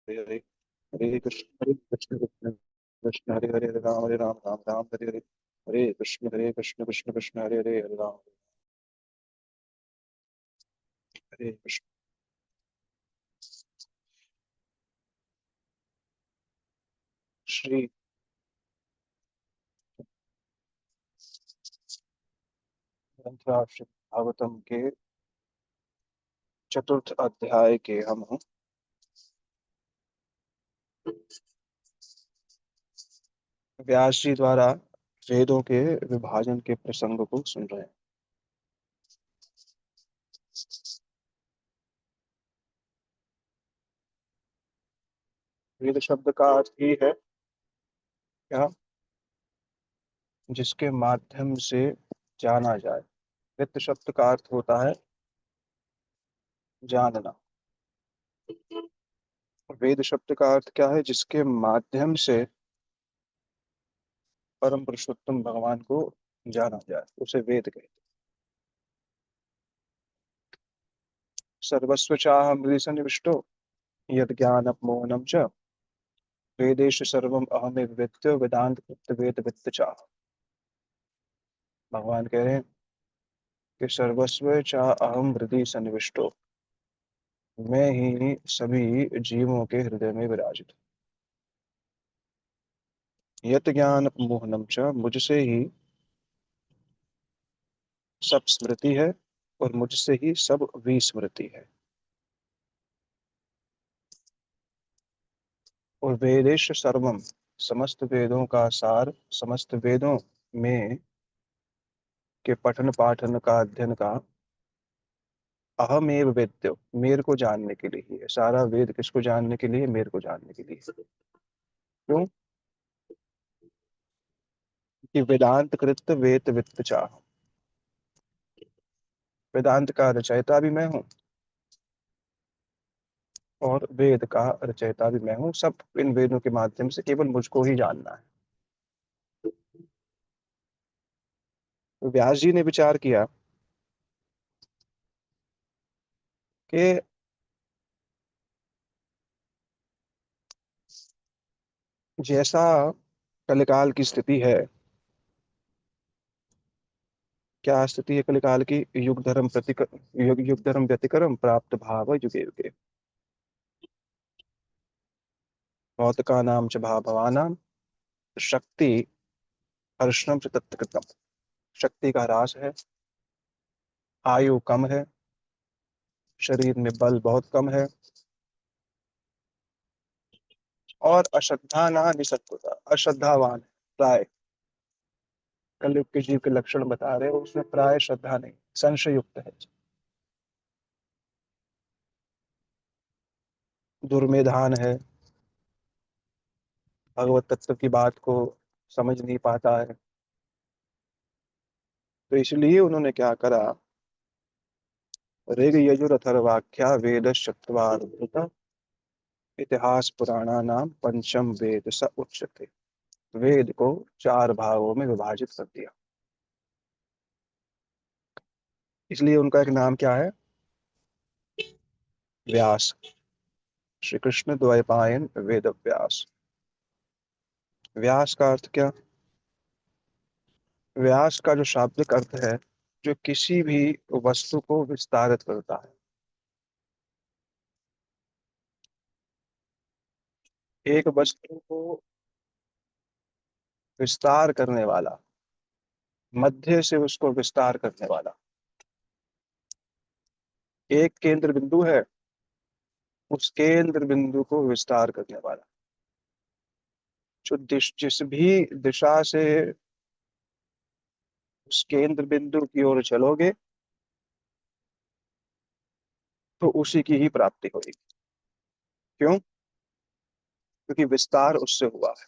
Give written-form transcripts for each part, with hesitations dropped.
हरे हरे हरे कृष्ण कृष्ण कृष्ण हरे हरे हरे राम राम राम हरे हरे हरे कृष्ण कृष्ण कृष्ण हरे हरे हरे राम हरे कृष्ण। श्री ग्रंथराज भागवतम के चतुर्थ अध्याय के हम व्यास जी द्वारा वेदों के विभाजन के प्रसंग को सुन रहे हैं। वेद शब्द का अर्थ ही है क्या, जिसके माध्यम से जाना जाए। वित्त शब्द का अर्थ होता है जानना। वेद शब्द का अर्थ क्या है, जिसके माध्यम से परम पुरुषोत्तम भगवान को जाना जाए, उसे वेद कहते हैं। सर्वस्व चाहमृति सन्निविष्टो यद ज्ञानमोहनम च वेदेश सर्वम अहमेव वेद्यो वेदांत कृत वेद वित्त चाह। भगवान कह रहे हैं कि सर्वस्व चाह अहम हृदय सन्निविष्टो, मैं ही सभी जीवों के हृदय में विराजित हूँ। यत ज्ञान मोहनम च, मुझसे ही सब स्मृति है और मुझसे ही सब विस्मृति है। और वेदेश सर्वम, समस्त वेदों का सार, समस्त वेदों में के पठन पाठन का अध्ययन का अहमेव वेद्यो, मेरे को जानने के लिए ही है। सारा वेद किसको जानने के लिए? मेरे को जानने के लिए। क्यों? कि वेदांत कृत वेद वित्त चाह, वेदांत का रचयिता भी मैं हूँ और वेद का रचयिता भी मैं हूँ। सब इन वेदों के माध्यम से केवल मुझको ही जानना है। तो व्यास जी ने विचार किया कि जैसा कलिकाल की स्थिति है, क्या स्थिति है कलिकाल की? युग धर्म युग धर्म व्यतिक्रम प्राप्त भाव युगे युगे, भौतिका नाम च भावानाम शक्ति हर्षणम च तत्कृतम। शक्ति का ह्रास है, आयु कम है, शरीर में बल बहुत कम है, और अश्रद्धा ना निसत्वता, अश्रद्धावान है प्राय। कलयुग के जीव के लक्षण बता रहे हो, उसमें प्राय श्रद्धा नहीं, संशय युक्त है, दुर्मेधान है, भगवत तत्व की बात को समझ नहीं पाता है। तो इसलिए उन्होंने क्या करा, ऋग यजुर अथर्वाख्या वेद चत्वारभूत इतिहास पुराणा नाम पंचम वेद स उच्यते। वेद को चार भागों में विभाजित कर दिया। इसलिए उनका एक नाम क्या है? व्यास। श्री कृष्ण द्वैपायन वेद व्यास। व्यास का अर्थ क्या? व्यास का जो शाब्दिक अर्थ है, जो किसी भी वस्तु को विस्तारित करता है। एक वस्तु को विस्तार करने वाला, मध्य से उसको विस्तार करने वाला। एक केंद्र बिंदु है, उस केंद्र बिंदु को विस्तार करने वाला। जो जिस भी दिशा से उस केंद्र बिंदु की ओर चलोगे, तो उसी की ही प्राप्ति होगी। क्यों? क्योंकि विस्तार उससे हुआ है।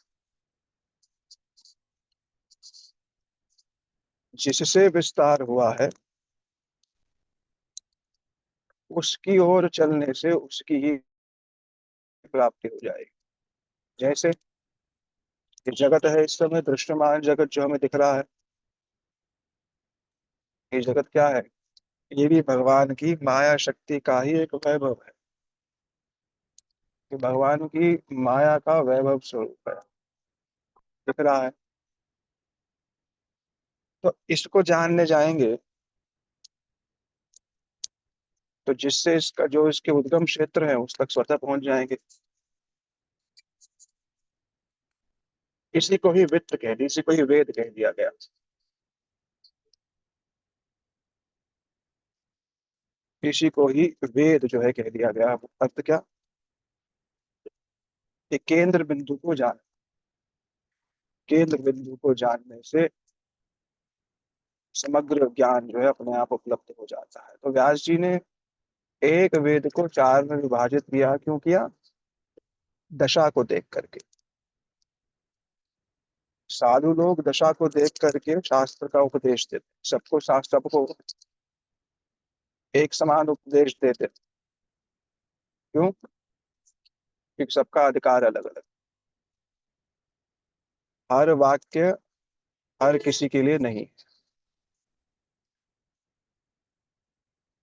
जिससे विस्तार हुआ है, उसकी ओर चलने से उसकी ही प्राप्ति हो जाएगी। जैसे ये जगत है, इस समय दृश्यमान जगत जो हमें दिख रहा है, ये जगत क्या है? ये भी भगवान की माया शक्ति का ही एक वैभव है। कि भगवान की माया का वैभव स्वरूप है, दिख रहा है। तो इसको जानने जाएंगे तो जिससे इसका जो इसके उद्गम क्षेत्र है उस तक स्वतः पहुंच जाएंगे। इसी को ही वित्त कह दिया, इसी को ही वेद कह दिया गया। इसी को ही वेद जो है कह दिया गया। अर्थ क्या? कि केंद्र बिंदु को जान, केंद्र बिंदु को जानने से समग्र ज्ञान जो है अपने आप उपलब्ध हो जाता है। तो व्यास जी ने एक वेद को चार में विभाजित किया, क्यों किया? दशा को देख करके। साधु लोग दशा को देख करके शास्त्र का उपदेश देते, सबको शास्त्र, सबको एक समान उपदेश देते। क्यों? क्योंकि सबका अधिकार अलग अलग, हर वाक्य हर किसी के लिए नहीं।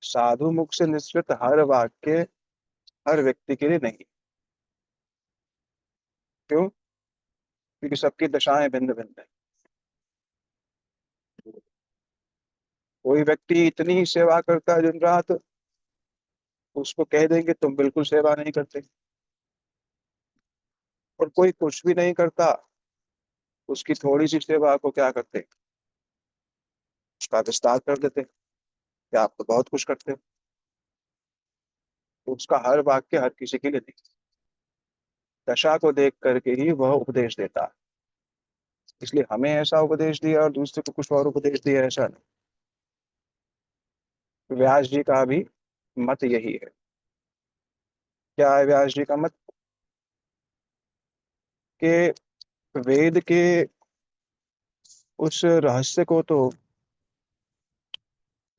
साधु मुख से निश्चित हर वाक्य हर व्यक्ति के लिए नहीं। क्यों? क्योंकि सबकी दशाएं भिन्न भिन्न है। कोई व्यक्ति इतनी सेवा करता है दिन रात, उसको कह देंगे तुम बिल्कुल सेवा नहीं करते। और कोई कुछ भी नहीं करता, उसकी थोड़ी सी सेवा को क्या करते, उसका विस्तार कर देते कि आप तो बहुत कुछ करते हो। तो उसका हर वाक्य हर किसी के लिए नहीं, दशा को देख करके ही वह उपदेश देता है। इसलिए हमें ऐसा उपदेश दिया और दूसरे को कुछ और उपदेश दिया, ऐसा नहीं। तो व्यास जी का भी मत यही है। क्या है व्यास जी का मत? कि वेद के उस रहस्य को तो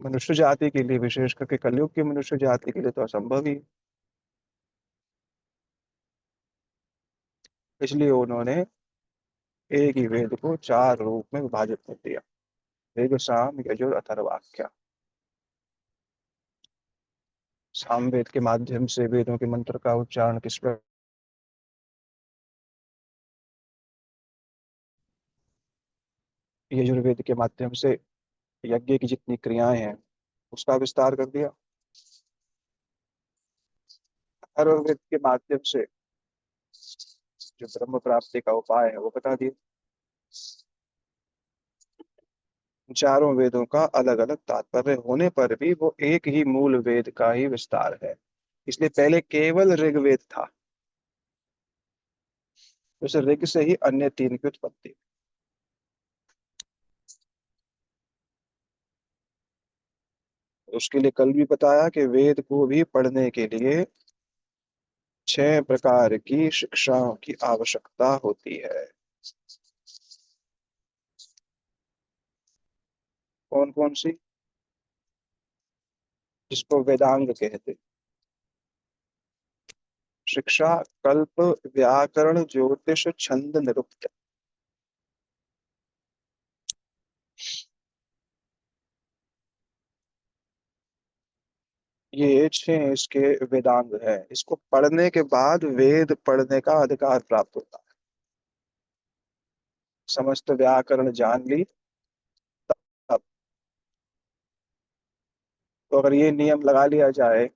मनुष्य जाति के लिए, विशेष करके कलयुग की मनुष्य जाति के लिए तो असंभव ही है। इसलिए उन्होंने एक ही वेद को चार रूप में विभाजित कर दिया। ऋग साम यजुर अथर्वाख्या। सामवेद के माध्यम से वेदों के मंत्र का उच्चारण किस प्रकार, यजुर्वेद के माध्यम से यज्ञ की जितनी क्रियाएं हैं उसका विस्तार कर दिया। अथर्ववेद के माध्यम से जो ब्रह्म प्राप्ति का उपाय है वो बता दिया। चारों वेदों का अलग अलग तात्पर्य होने पर भी वो एक ही मूल वेद का ही विस्तार है। इसलिए पहले केवल ऋग्वेद था, उस ऋग से ही अन्य तीन की उत्पत्ति। उसके लिए कल भी बताया कि वेद को भी पढ़ने के लिए छह प्रकार की शिक्षाओं की आवश्यकता होती है। कौन कौन सी? जिसको वेदांग कहते। शिक्षा, कल्प, व्याकरण, ज्योतिष, छंद, निरुक्त। ये छह इसके वेदांग है। इसको पढ़ने के बाद वेद पढ़ने का अधिकार प्राप्त होता है। समस्त व्याकरण जान ली तब। तो अगर ये नियम लगा लिया जाए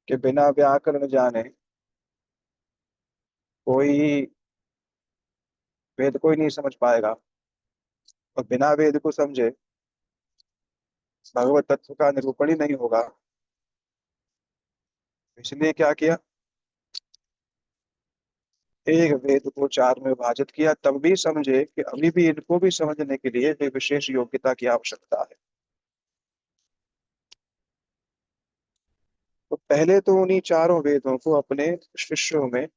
कि बिना व्याकरण जाने कोई वेद को ही नहीं समझ पाएगा, और बिना वेद को समझे भगवत तत्व का निरूपण ही नहीं होगा। इसलिए क्या किया, एक वेद को चार में विभाजित किया, तब भी समझे कि अभी भी इनको भी समझने के लिए एक विशेष योग्यता की आवश्यकता है। तो पहले तो उन्हीं चारों वेदों को अपने शिष्यों में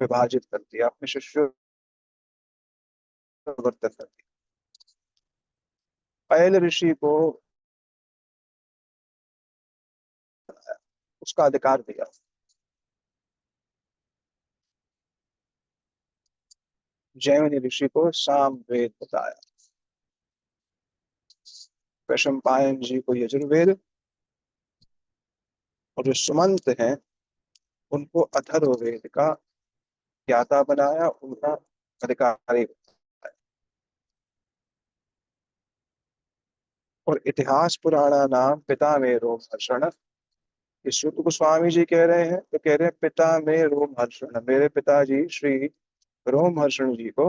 विभाजित कर दिया, अपने शिष्यों में वर्तन कर दिया। पहले ऋषि को उसका अधिकार दिया। जैमिनी ऋषि को साम वेद बताया। वैशंपायन जी को यजुर्वेद, और जो सुमंत हैं उनको अथर्ववेद का ज्ञाता बनाया, उनका अधिकारी बनाया। और इतिहास पुराना नाम पिता में रोमहर्षण। ये सूत गोस्वामी जी कह रहे हैं, तो कह रहे हैं पिता में रोमहर्षण, मेरे पिताजी श्री रोमहर्षण जी को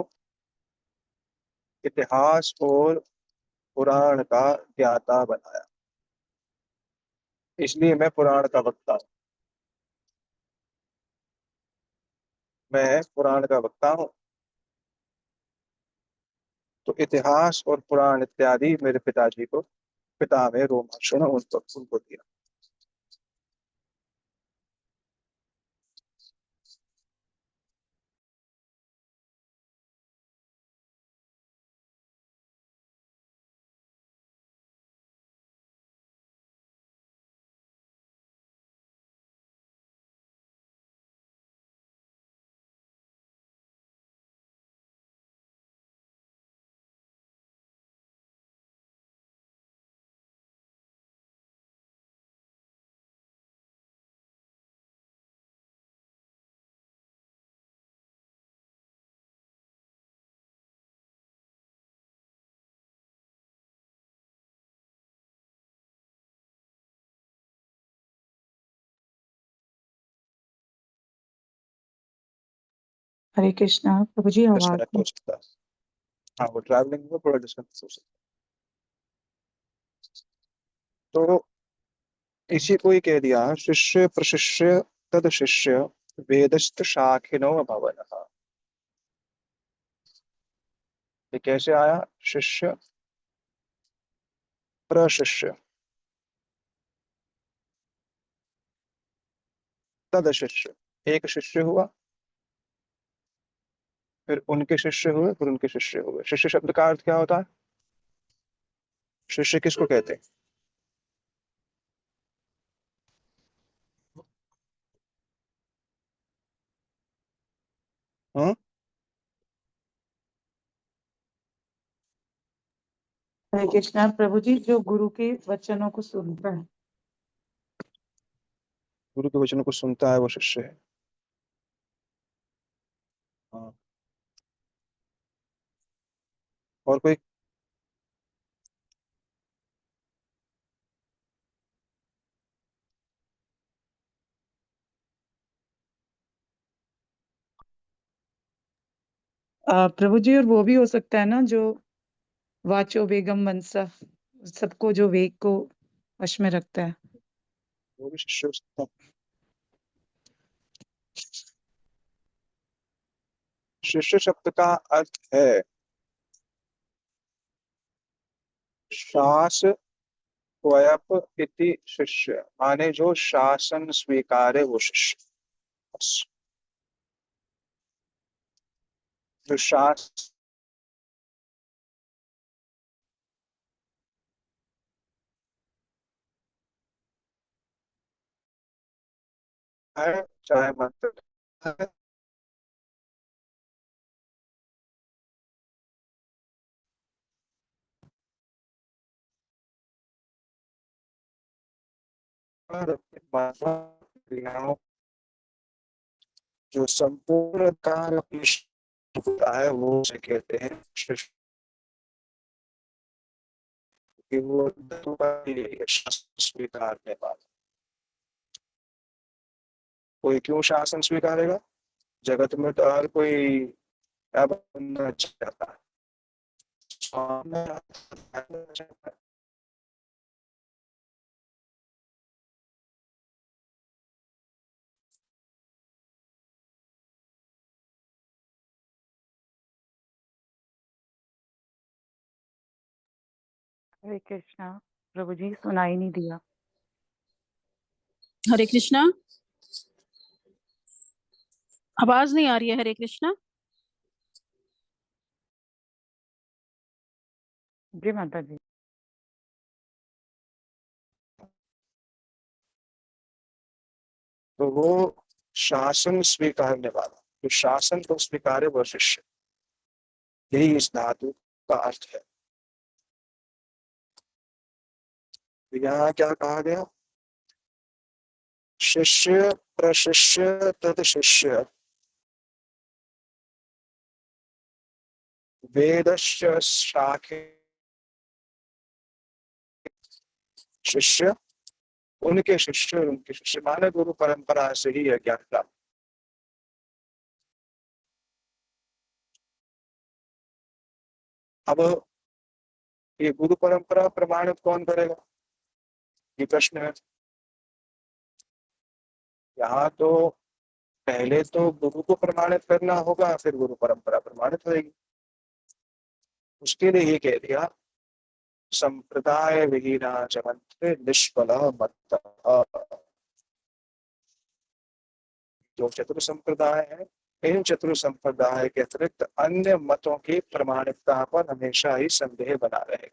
इतिहास और पुराण का ज्ञाता बनाया, इसलिए मैं पुराण का वक्ता हूँ। मैं पुराण का वक्ता हूँ। तो इतिहास और पुराण इत्यादि मेरे पिताजी को, पिता में रोमहर्षण उनको दिया। हरे कृष्णा प्रभु जी, आवाज डिस्कनेक्ट हो सकता है। हाँ, वो ट्रैवलिंग में थोड़ा डिस्कनेक्ट हो सकता है। तो इसी को ही कह दिया, शिष्य प्रशिष्य तद शिष्य वेदस्त शाखिनो भवन। ये कैसे आया? शिष्य प्रशिष्य तद शिष्य, एक शिष्य हुआ, फिर उनके शिष्य हुए, फिर उनके शिष्य हुए। शिष्य शब्द का अर्थ क्या होता है? शिष्य किसको कहते हैं? हाँ, हरे कृष्णा प्रभु जी, जो गुरु के वचनों को सुनता है। गुरु के वचनों को सुनता है वो शिष्य है। हाँ, और कोई? प्रभु जी, और वो भी हो सकता है ना, जो वाचो बेगम मनसा, सबको जो वेग को वश में रखता है। वो भी शिष्य हो सकता है। शिष्य शब्द का अर्थ है शास स्वयं इति शिष्य, माने जो शासन स्वीकारे वो शिष्य। बस। जो शासन है, चाहे मंत्र है, और क्रियाओं, जो संपूर्ण कार्य अपनी होता है वो उसे कहते हैं शिष्य। कि वो शासन स्वीकारने वाला। कोई क्यों शासन स्वीकारेगा? जगत में तो हर कोई अब बनना चाहता है। स्वामी बनना चाहता है। हरे कृष्णा प्रभु जी, सुनाई नहीं दिया। हरे कृष्णा, आवाज नहीं आ रही है। हरे कृष्णा। जी माता जी। तो वो शासन स्वीकारने वाला, जो शासन को स्वीकारे वह शिष्य, यही इस धातु का अर्थ है। तो यहाँ क्या कहा गया? शिष्य प्रशिष्य तद शिष्य वेदस्य शाखे शिष्य उनके शिष्य माने गुरु परंपरा से ही यह ज्ञान प्राप्त। अब ये गुरु परंपरा प्रमाणित कौन करेगा, ये प्रश्न है। यहाँ तो पहले तो गुरु को प्रमाणित करना होगा, फिर गुरु परंपरा प्रमाणित होगी। उसके लिए ये कह दिया संप्रदाय विहीना च मंत्रे निष्फल मत। जो चतुर संप्रदाय है, इन चतुर संप्रदाय के अतिरिक्त अन्य मतों की प्रमाणिकता पर हमेशा ही संदेह बना रहे।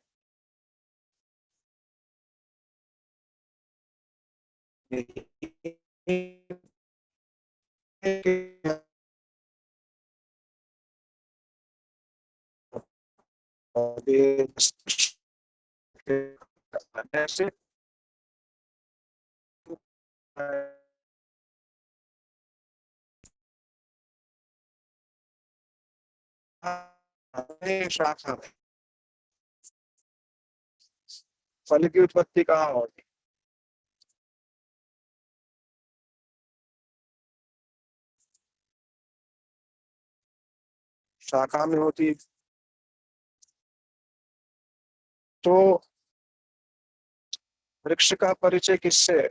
ऐसे शाखा में फल की उत्पत्ति कहाँ होती, शाखा में होती। तो वृक्ष का परिचय किससे है?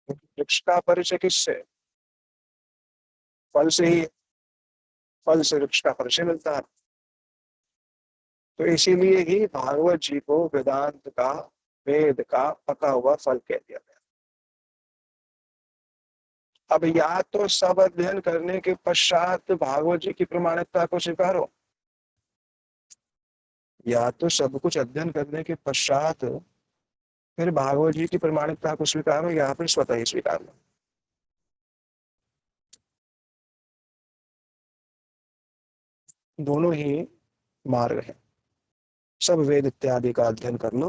वृक्ष का परिचय किससे? फल से ही। फल से वृक्ष का परिचय मिलता है। तो इसीलिए ही भागवत जी को वेदांत का, वेद का पका हुआ फल कह दिया गया। अब या तो सब अध्ययन करने के पश्चात भागवत जी की प्रमाणिकता को स्वीकारो, या तो सब कुछ अध्ययन करने के पश्चात फिर भागवत जी की प्रमाणिकता को स्वीकारो, या फिर स्वतः ही स्वीकार लो। दोनों ही मार्ग है। सब वेद इत्यादि का अध्ययन कर लो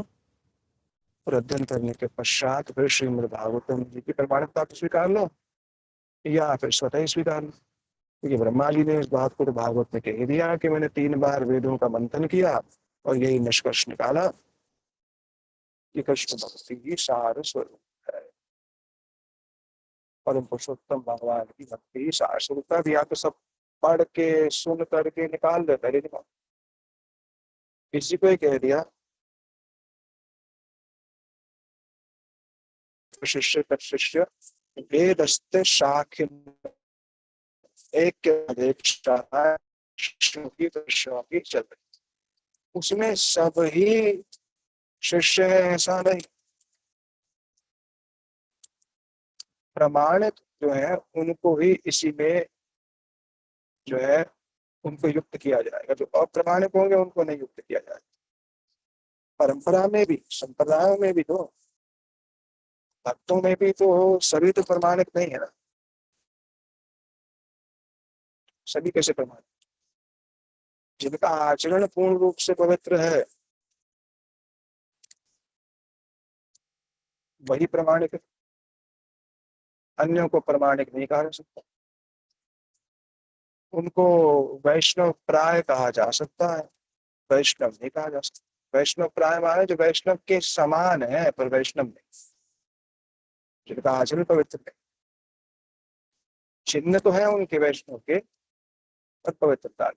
और अध्ययन करने के पश्चात फिर श्रीमद् भागवतम जी की प्रमाणिकता को स्वीकार लो, या फिर स्वतः ही स्वीकार लो। क्योंकि ब्रह्मा जी ने इस बात को तो भागवत में कह दिया कि मैंने 3 बार वेदों का मंथन किया और यही निष्कर्ष निकाला कि कृष्ण भक्ति ही सार स्वरूप है। परम पुरुषोत्तम भगवान की भक्ति ही सार स्वरूप है। या तो सब पढ़ के सुन करके निकाल देता है, किसी को ही कह दिया शिष्य शिष्य वेदस्ते शाखिन एक के बाद एक शाखा की चल रही, उसमें सब ही शिष्य है ऐसा नहीं। प्रमाणित जो है उनको ही इसी में जो है उनको युक्त किया जाएगा, जो अप्रमाणित होंगे उनको नहीं युक्त किया जाएगा। परंपरा में भी, संप्रदायों में भी तो, भक्तों में भी तो सभी तो प्रमाणित नहीं है ना। सभी कैसे प्रमाणित? जिनका आचरण पूर्ण रूप से पवित्र है वही प्रमाणिक है, अन्यों को प्रमाणिक नहीं कहा जा सकता। उनको वैष्णव प्राय कहा जा सकता है, वैष्णव नहीं कहा जा सकता। वैष्णव प्राय माने जो वैष्णव के समान है पर वैष्णव नहीं, जिनका आचरण पवित्र है। चिन्ह तो है उनके वैष्णव के, पर पवित्रता।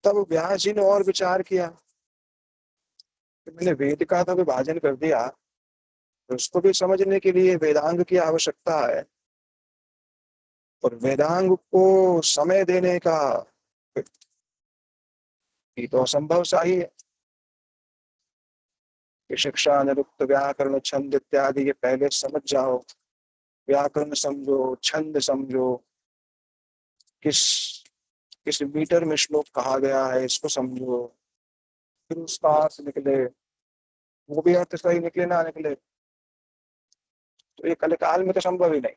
तब व्यास जी ने और विचार किया कि मैंने वेद का तो विभाजन कर दिया, तो उसको भी समझने के लिए वेदांग की आवश्यकता है, और वेदांग को समय देने का ये तो असंभव सा ही है कि शिक्षा, निरुक्त, व्याकरण, छंद इत्यादि ये पहले समझ जाओ। व्याकरण समझो, छंद समझो, किस किस मीटर में श्लोक कहा गया है इसको समझो, फिर उसका अर्थ निकले, वो भी अर्थ सही निकले ना निकले, तो ये कल काल में तो संभव ही नहीं।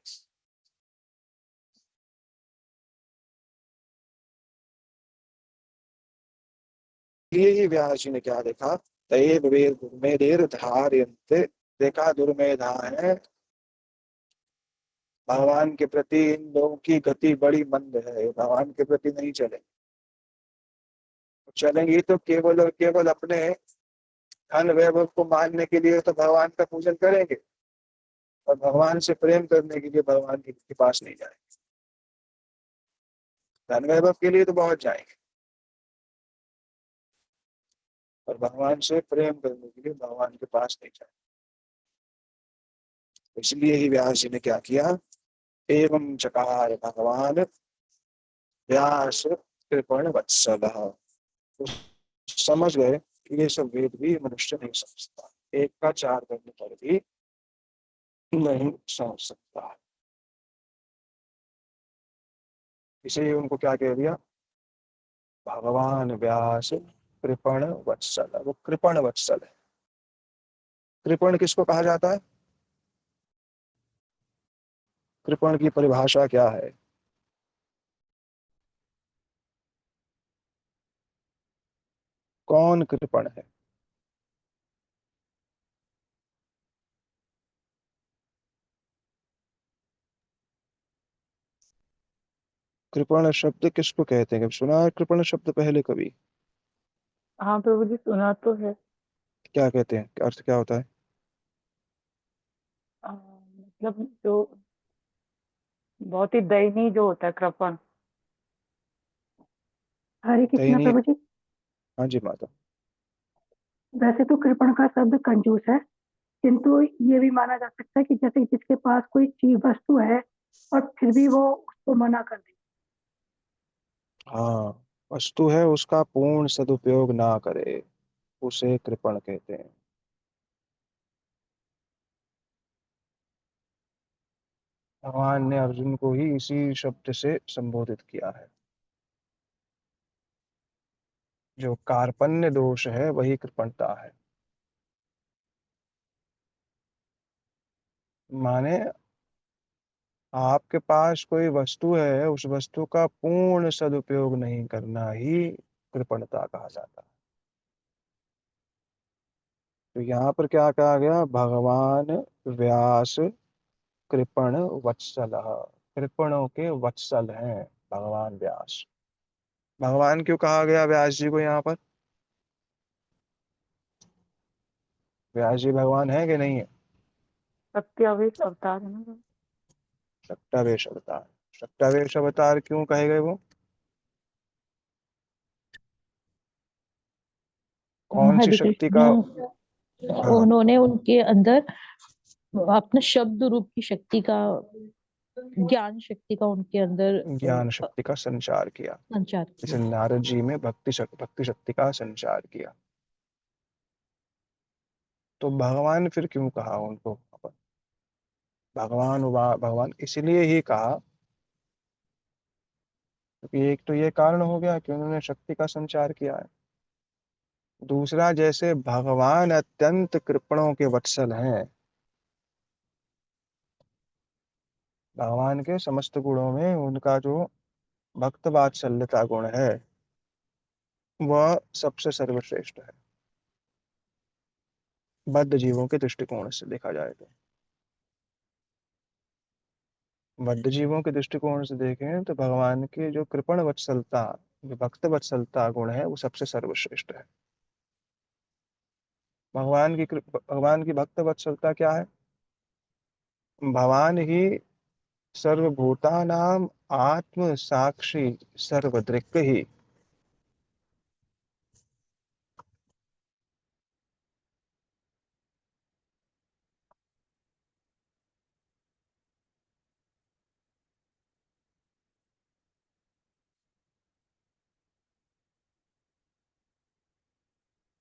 इसलिए ही व्यास जी ने क्या देखा, तैव वेद दुर्मेधेर धारयन्ते, देखा दुर्मेधा है, भगवान के प्रति इन लोगों की गति बड़ी मंद है, भगवान के प्रति नहीं चले, चलेंगे तो केवल और केवल अपने धन वैभव को मानने के लिए तो भगवान का पूजन करेंगे, और भगवान से प्रेम करने के लिए भगवान के पास नहीं जाएंगे। धन वैभव के लिए तो बहुत जाएंगे, और भगवान से प्रेम करने के लिए भगवान के पास नहीं जाएंगे। इसलिए ही व्यास जी ने क्या किया, एवं चकार भगवान व्यास कृपण वत्सल, समझ गए कि ये सब वेद भी मनुष्य नहीं समझता, एक का चार करने पर भी नहीं समझ सकता। इसे उनको क्या कह दिया, भगवान व्यास कृपण वत्सल, वो कृपण वत्सल है। कृपण किसको कहा जाता है, कृपण की परिभाषा क्या है, कौन कृपण है? कृपण शब्द किसको कहते हैं, कभी सुना है कृपण शब्द पहले कभी? हाँ प्रभु जी, सुना तो है। क्या कहते हैं, अर्थ क्या होता है? मतलब जो बहुत ही दयनीय जो होता है कृपण। हरे कृष्णा दयनीय, प्रभु जी। हाँ जी माता। वैसे तो कृपण का शब्द कंजूस है, किंतु ये भी माना जा सकता है कि जैसे जिसके पास कोई चीज वस्तु है और फिर भी वो उसको मना कर दे। हाँ, वस्तु है उसका पूर्ण सदुपयोग ना करे, उसे कृपण कहते हैं। भगवान ने अर्जुन को ही इसी शब्द से संबोधित किया है। जो कार्पण्य दोष है वही कृपणता है। माने आपके पास कोई वस्तु है, उस वस्तु का पूर्ण सदुपयोग नहीं करना ही कृपणता कहा जाता है। तो यहाँ पर क्या कहा गया, भगवान व्यास कृपण वत्सल, कृपणों के वत्सल हैं भगवान व्यास। भगवान क्यों कहा गया व्यास जी को यहाँ पर, व्यास जी भगवान है कि नहीं है? सत्यावेश अवतार है ना। शक्तावेश अवतार, शक्तावेश अवतार क्यों कहे गए वो, कौन सी हरे शक्ति कृष्णा, का? हाँ, उन्होंने उनके अंदर अपना शब्द रूप की शक्ति का, ज्ञान शक्ति का उनके अंदर ज्ञान शक्ति का संचार किया, संचार जैसे किया। नारद जी में भक्ति शक्ति का संचार किया। तो भगवान फिर क्यों कहा उनको अपन? भगवान इसलिए ही कहा क्योंकि एक तो ये कारण हो गया कि उन्होंने शक्ति का संचार किया है, दूसरा जैसे भगवान अत्यंत कृपणों के वत्सल हैं, भगवान के समस्त गुणों में उनका जो भक्त वात्सल्यता गुण है वह सबसे सर्वश्रेष्ठ है, बद्ध जीवों के दृष्टिकोण से देखा जाए तो। बद्ध जीवों के दृष्टिकोण से देखें तो भगवान के जो कृपण वत्सलता, जो भक्त वत्सलता गुण है वो सबसे सर्वश्रेष्ठ है। भगवान की भक्त वत्सलता क्या है, भगवान ही सर्वभूतानाम आत्म साक्षी सर्वदृक् ही,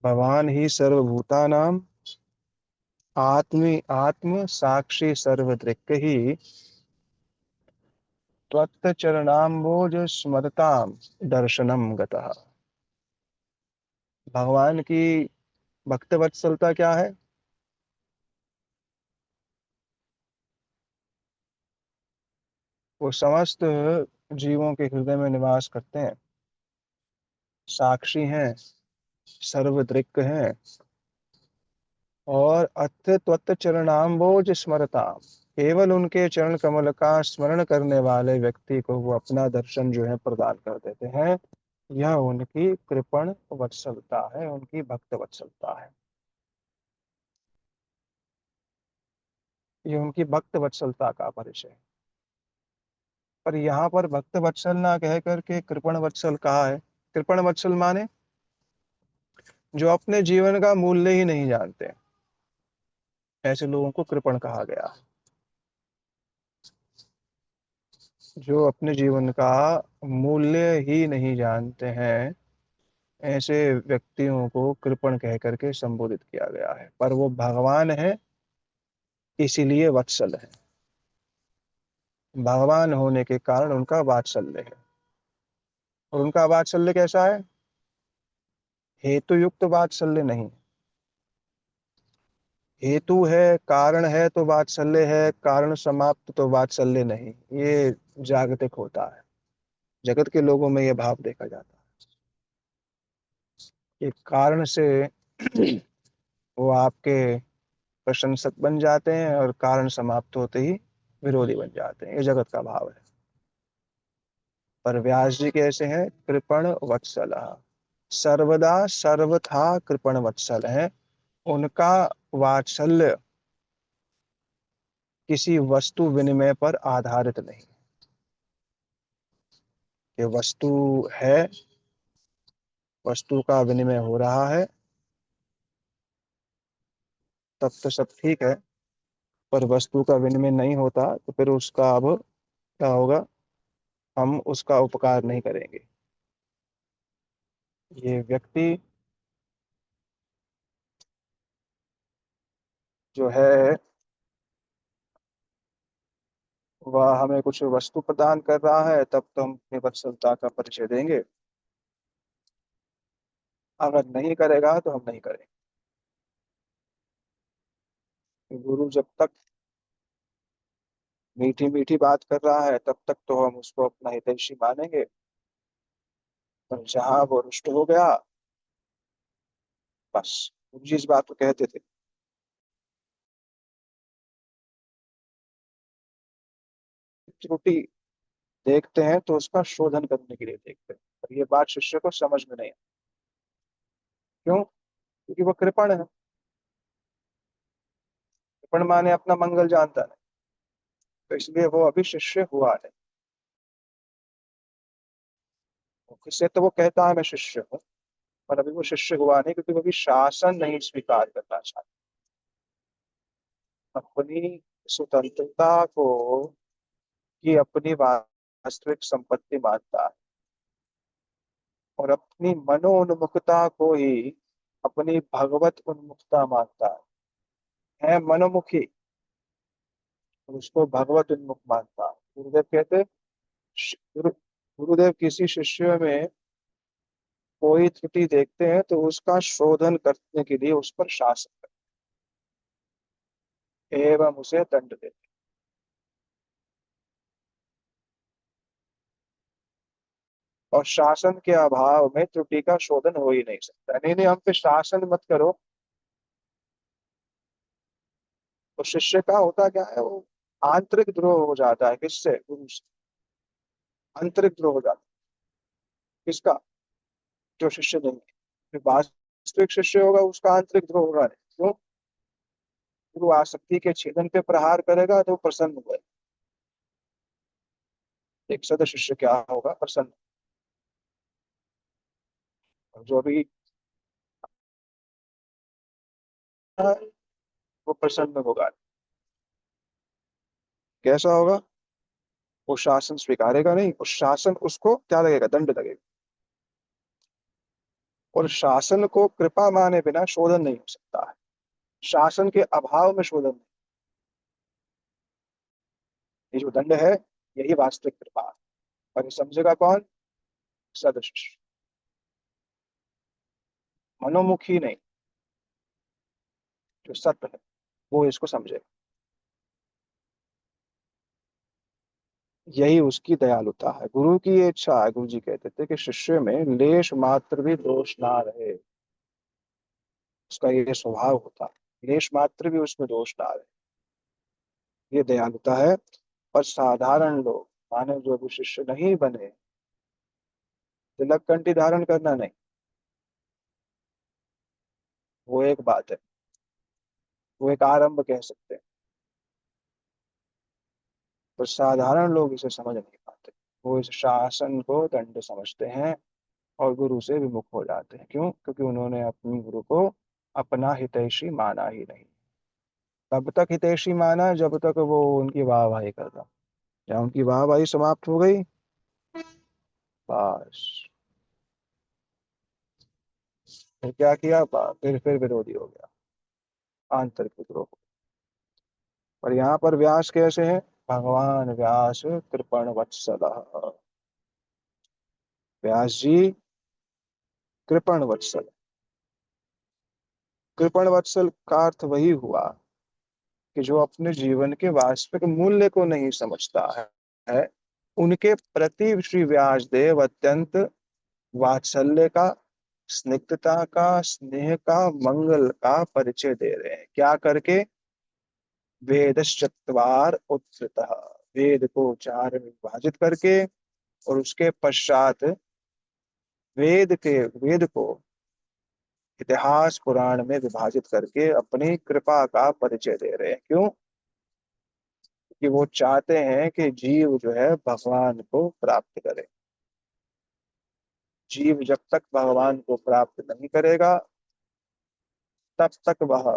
भगवान ही सर्वभूतानाम आत्म साक्षी सर्वदृक् ही, त्वत्त चरणाम्बोज स्मरताम दर्शनम गतः। भगवान की भक्त वत्सलता क्या है, वो समस्त जीवों के हृदय में निवास करते हैं, साक्षी हैं, सर्वदृक् हैं और अथ त्वत् चरणाम्बोज स्मरताम, केवल उनके चरण कमल का स्मरण करने वाले व्यक्ति को वो अपना दर्शन जो है प्रदान कर देते हैं। यह उनकी कृपण वत्सलता है, उनकी भक्त वत्सलता है। ये उनकी भक्त वत्सलता का परिचय है। पर यहाँ पर भक्त वत्सल ना कह करके कृपण वत्सल कहा है। कृपण वत्सल माने जो अपने जीवन का मूल्य ही नहीं जानते, ऐसे लोगों को कृपण कहा गया। जो अपने जीवन का मूल्य ही नहीं जानते हैं, ऐसे व्यक्तियों को कृपण कह करके संबोधित किया गया है। पर वो भगवान है, इसीलिए वत्सल है। भगवान होने के कारण उनका वात्सल्य है। और उनका वात्सल्य कैसा है? हेतु युक्त वात्सल्य नहीं। हेतु है, कारण है तो वात्सल्य है, कारण समाप्त तो वात्सल्य नहीं। ये जागतिक होता है, जगत के लोगों में ये भाव देखा जाता है कि कारण से वो आपके प्रशंसक बन जाते हैं और कारण समाप्त होते ही विरोधी बन जाते हैं। ये जगत का भाव है। पर व्यास जी कैसे हैं? कृपण वत्सल, सर्वदा सर्वथा कृपण वत्सल है। उनका वात्सल्य किसी वस्तु विनिमय पर आधारित नहीं। ये वस्तु है, वस्तु का विनिमय हो रहा है, तब तो सब ठीक है। पर वस्तु का विनिमय नहीं होता तो फिर उसका अब क्या होगा? हम उसका उपकार नहीं करेंगे। ये व्यक्ति जो है वह हमें कुछ वस्तु प्रदान कर रहा है, तब तो हम अपनी वत्सलता का परिचय देंगे। अगर नहीं करेगा तो हम नहीं करेंगे। गुरु जब तक मीठी मीठी बात कर रहा है तब तक तो हम उसको अपना हितैषी मानेंगे। पर जहां वो रुष्ट हो गया, बस। गुरु जी इस बात को कहते थे, त्रुटि देखते हैं तो उसका शोधन करने के लिए देखते हैं। पर ये बात शिष्य को समझ में नहीं आई। क्यों? क्योंकि वो कृपण है। कृपण माने अपना मंगल जानता है, तो इसलिए वो अभी शिष्य हुआ है। इससे तो वो कहता है मैं शिष्य हूँ, पर अभी वो शिष्य हुआ नहीं, क्योंकि वो अभी शासन नहीं स्वीकार करना चाहता। अपनी स्वतंत्रता को ही अपनी वास्तविक संपत्ति मानता है और अपनी मनोन्मुखता को ही अपनी भगवत उन्मुखता मानता है मनोमुखी, और उसको भगवत उन्मुख मानता है। गुरुदेव कहते, गुरुदेव किसी शिष्य में कोई त्रुटि देखते हैं तो उसका शोधन करने के लिए उस पर शासन करते एवं उसे दंड देते। और शासन के अभाव में त्रुटि का शोधन हो ही नहीं सकता। नहीं नहीं, हम पे शासन मत करो। तो शिष्य का होता क्या है? वो आंतरिक द्रोह हो जाता है। किससे? गुरु से। आंतरिक द्रोह हो जाता है। किसका? जो शिष्य नहीं है। जो वास्तविक शिष्य होगा उसका आंतरिक द्रोह होगा नहीं। क्यों? गुरु आसक्ति के छेदन पे प्रहार करेगा तो प्रसन्न हुए। एक सद शिष्य क्या होगा? प्रसन्न। और जो भी है, वो प्रसन्न होगा। कैसा होगा? वो शासन स्वीकारेगा नहीं, उस शासन उसको क्या लगेगा? दंड लगेगा। और शासन को कृपा माने बिना शोधन नहीं हो सकता है। शासन के अभाव में शोधन नहीं। ये जो दंड है, यही वास्तविक कृपा है। और ये समझेगा कौन? सदशिष्य। मनोमुखी नहीं, जो सत्य है वो इसको समझेगा। यही उसकी दयालुता है। गुरु की ये इच्छा है। गुरु जी कहते थे कि शिष्य में लेश मात्र भी दोष ना रहे। उसका ये स्वभाव होता है, लेश मात्र भी उसमें दोष ना आए, ये दयालुता है। पर साधारण लोग, माने जो अभी शिष्य नहीं बने, तिलक कंठी धारण करना नहीं, वो एक बात है, वो एक आरंभ कह सकते हैं, पर साधारण लोग इसे समझ नहीं पाते। वो इस शासन को दंड समझते हैं और गुरु से विमुख हो जाते हैं। क्यों? क्योंकि उन्होंने अपने गुरु को अपना हितैषी माना ही नहीं। तब तक हितैषी माना जब तक वो उनकी वाहवाही करता, जब उनकी वाहवाही समाप्त हो गई, बस फिर क्या किया, फिर विरोधी हो गया, आंतरिक विद्रोह। पर यहाँ पर व्यास कैसे हैं? भगवान व्यास कृपण वत्सल, व्यास जी कृपण वत्सल। कृपण वत्सल का अर्थ वही हुआ कि जो अपने जीवन के वास्तविक मूल्य को नहीं समझता है, उनके प्रति श्री व्यासदेव अत्यंत वात्सल्य का, स्निग्धता का, स्नेह का, मंगल का परिचय दे रहे हैं। क्या करके? वेदश्चत्वार उत्थितः, वेद को चार में विभाजित करके, और उसके पश्चात वेद को इतिहास पुराण में विभाजित करके अपनी कृपा का परिचय दे रहे हैं। क्यों? कि वो चाहते हैं कि जीव जो है भगवान को प्राप्त करे। जीव जब तक भगवान को प्राप्त नहीं करेगा, तब तक वह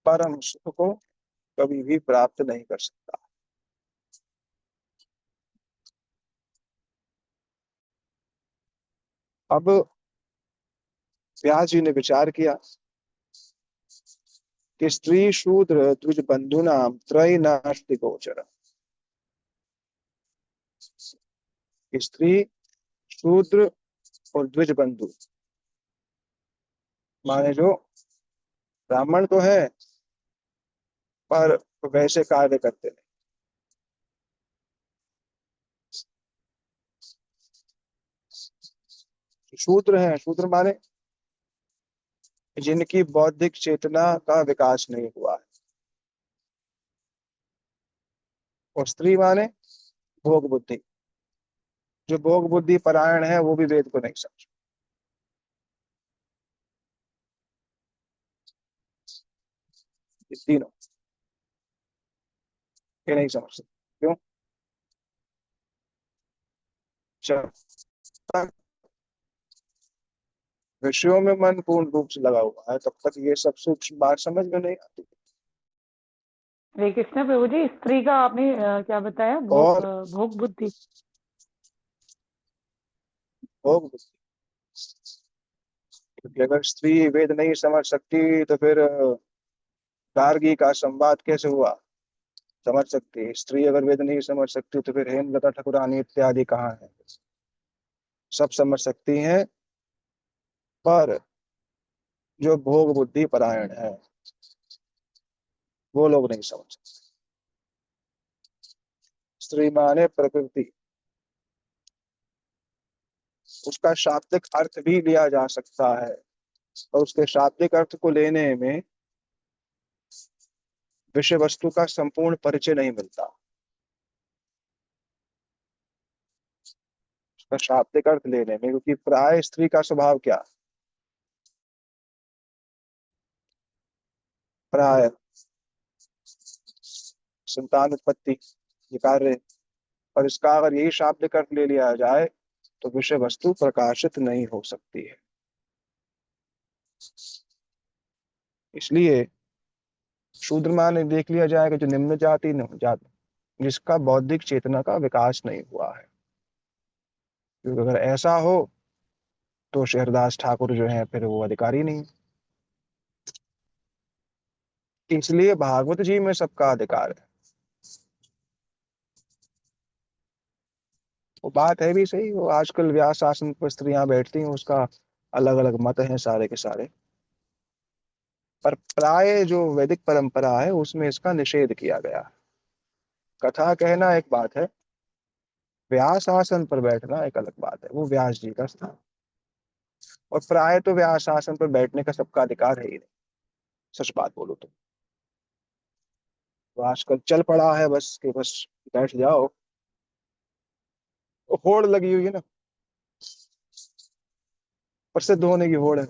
परम सुख को कभी भी प्राप्त नहीं कर सकता। अब व्यास जी ने विचार किया कि स्त्री शूद्र द्विज बंधुनाम त्रय नास्ति गोचर। स्त्री, शूद्र और द्विज बंधु, माने जो ब्राह्मण तो है पर वैसे कार्य करते नहीं। शूद्र हैं, शूद्र माने जिनकी बौद्धिक चेतना का विकास नहीं हुआ है। और स्त्री माने भोग बुद्धि, जो भोग बुद्धि परायण है, वो भी वेद को नहीं समझ। ये तीनों ये नहीं समझ सकते। क्यों? जब तक विषयों में मन पूर्ण रूप से लगा हुआ है, तब तक ये सब सूक्ष्म बात समझ में नहीं आती। हरे कृष्णा प्रभु जी, स्त्री का आपने क्या बताया? और भोग बुद्धि। भोग बुद्धि, क्योंकि अगर स्त्री वेद नहीं समझ सकती तो फिर गार्गी का संवाद कैसे हुआ? समझ सकती है। स्त्री अगर वेद नहीं समझ सकती तो फिर हेमलता ठाकुरानी इत्यादि कहाँ है? सब समझ सकती हैं, पर जो भोग बुद्धि परायण है वो लोग नहीं समझ सकते। स्त्री माने प्रकृति, उसका शाब्दिक अर्थ भी लिया जा सकता है, और उसके शाब्दिक अर्थ को लेने में विषय वस्तु का संपूर्ण परिचय नहीं मिलता। उसका शाब्दिक अर्थ लेने में, क्योंकि प्राय स्त्री का स्वभाव क्या? प्राय संतान उत्पत्ति, ये कार्य। और इसका अगर यही शाब्दिक अर्थ ले लिया जाए तो विषय वस्तु प्रकाशित नहीं हो सकती है। इसलिए शूद्र मान देख लिया जाएगा जो निम्न जाति जिसका बौद्धिक चेतना का विकास नहीं हुआ है। क्योंकि अगर ऐसा हो तो शेरदास ठाकुर जो है फिर वो अधिकारी नहीं। इसलिए भागवत जी में सबका अधिकार है। वो बात है भी सही। वो आजकल व्यास आसन पर स्त्रियां बैठती हैं, उसका अलग अलग मत हैं सारे के सारे, पर प्राय जो वैदिक परंपरा है उसमें इसका निषेध किया गया। कथा कहना एक बात है, व्यास आसन पर बैठना एक अलग बात है। वो व्यास जी का स्थान। और प्राय तो व्यास आसन पर बैठने का सबका अधिकार है ही नहीं, सच बात बोलो तो आजकल चल पड़ा है बस कि बस बैठ जाओ। होड़ लगी हुई है ना, प्रसिद्ध होने की होड़ है।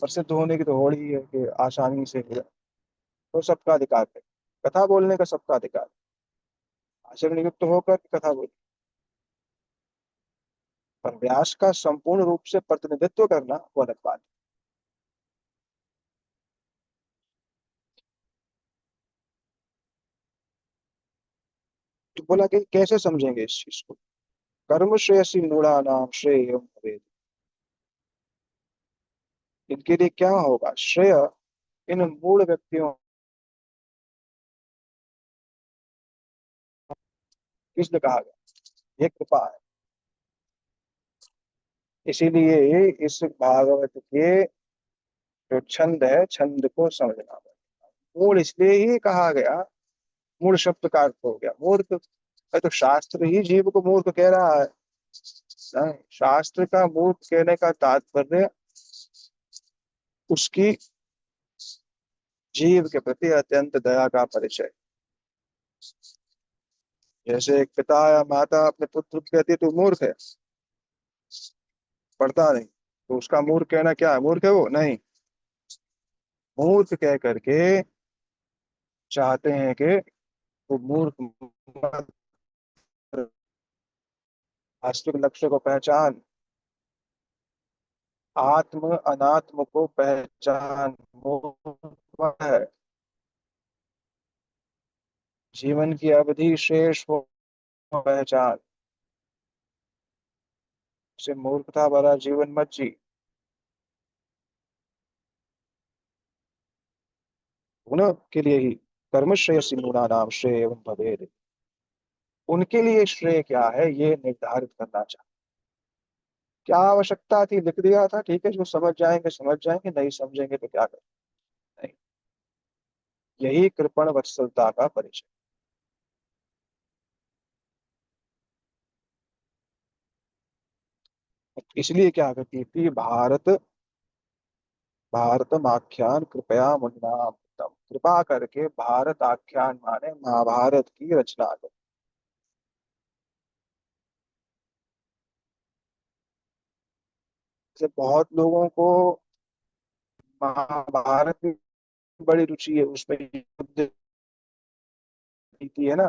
प्रसिद्ध होने की तो होड़ ही है कि आसानी से हो जाए। तो सबका अधिकार है, कथा बोलने का सबका अधिकार है। आचरण युक्त होकर के कथा बोल, पर व्यास का संपूर्ण रूप से प्रतिनिधित्व करना वो अलग बात है। तो बोला कि कैसे समझेंगे इस चीज को। कर्म श्रेयसी मूढ़ा नाम श्रेय एवं भवेत्। इनके लिए क्या होगा श्रेय, इन मूढ़ व्यक्तियों, किसने कहा गया, ये कृपा है। इसीलिए इस भागवत के जो छंद है, छंद को समझना पड़ेगा। मूढ़ इसलिए ही कहा गया, मूढ़ शब्द का अर्थ हो गया मूर्ख। तो शास्त्र ही जीव को मूर्ख कह रहा है। नहीं, शास्त्र का मूर्ख कहने का तात्पर्य उसकी जीव के प्रति अत्यंत दया का परिचय। जैसे एक पिता या माता अपने पुत्र को कहती है तू मूर्ख है, पढ़ता नहीं, तो उसका मूर्ख कहना क्या है, मूर्ख है वो नहीं। मूर्ख कह करके चाहते हैं कि वो मूर्ख मत, वास्तविक लक्ष्य को पहचान, आत्म अनात्म को पहचान, मूर्ख है। जीवन की अवधि शेष हो पहचान, से मूर्खता भरा जीवन मत जी। गुण के लिए ही कर्म श्रेय सिमूढ़ा नाम श्रेय एवं भवेद। उनके लिए श्रेय क्या है ये निर्धारित करना चाहिए। क्या आवश्यकता थी, लिख दिया था, ठीक है, जो समझ जाएंगे, नहीं समझेंगे तो क्या करें। नहीं, यही कृपण वत्सलता का परिचय। इसलिए क्या करती थी, भारत भारतम आख्यान कृपया मुन्ना, कृपा करके भारत आख्यान माने महाभारत की रचना कर। जैसे बहुत लोगों को महाभारत में बड़ी रुचि है, उसमें युद्ध नीति है ना,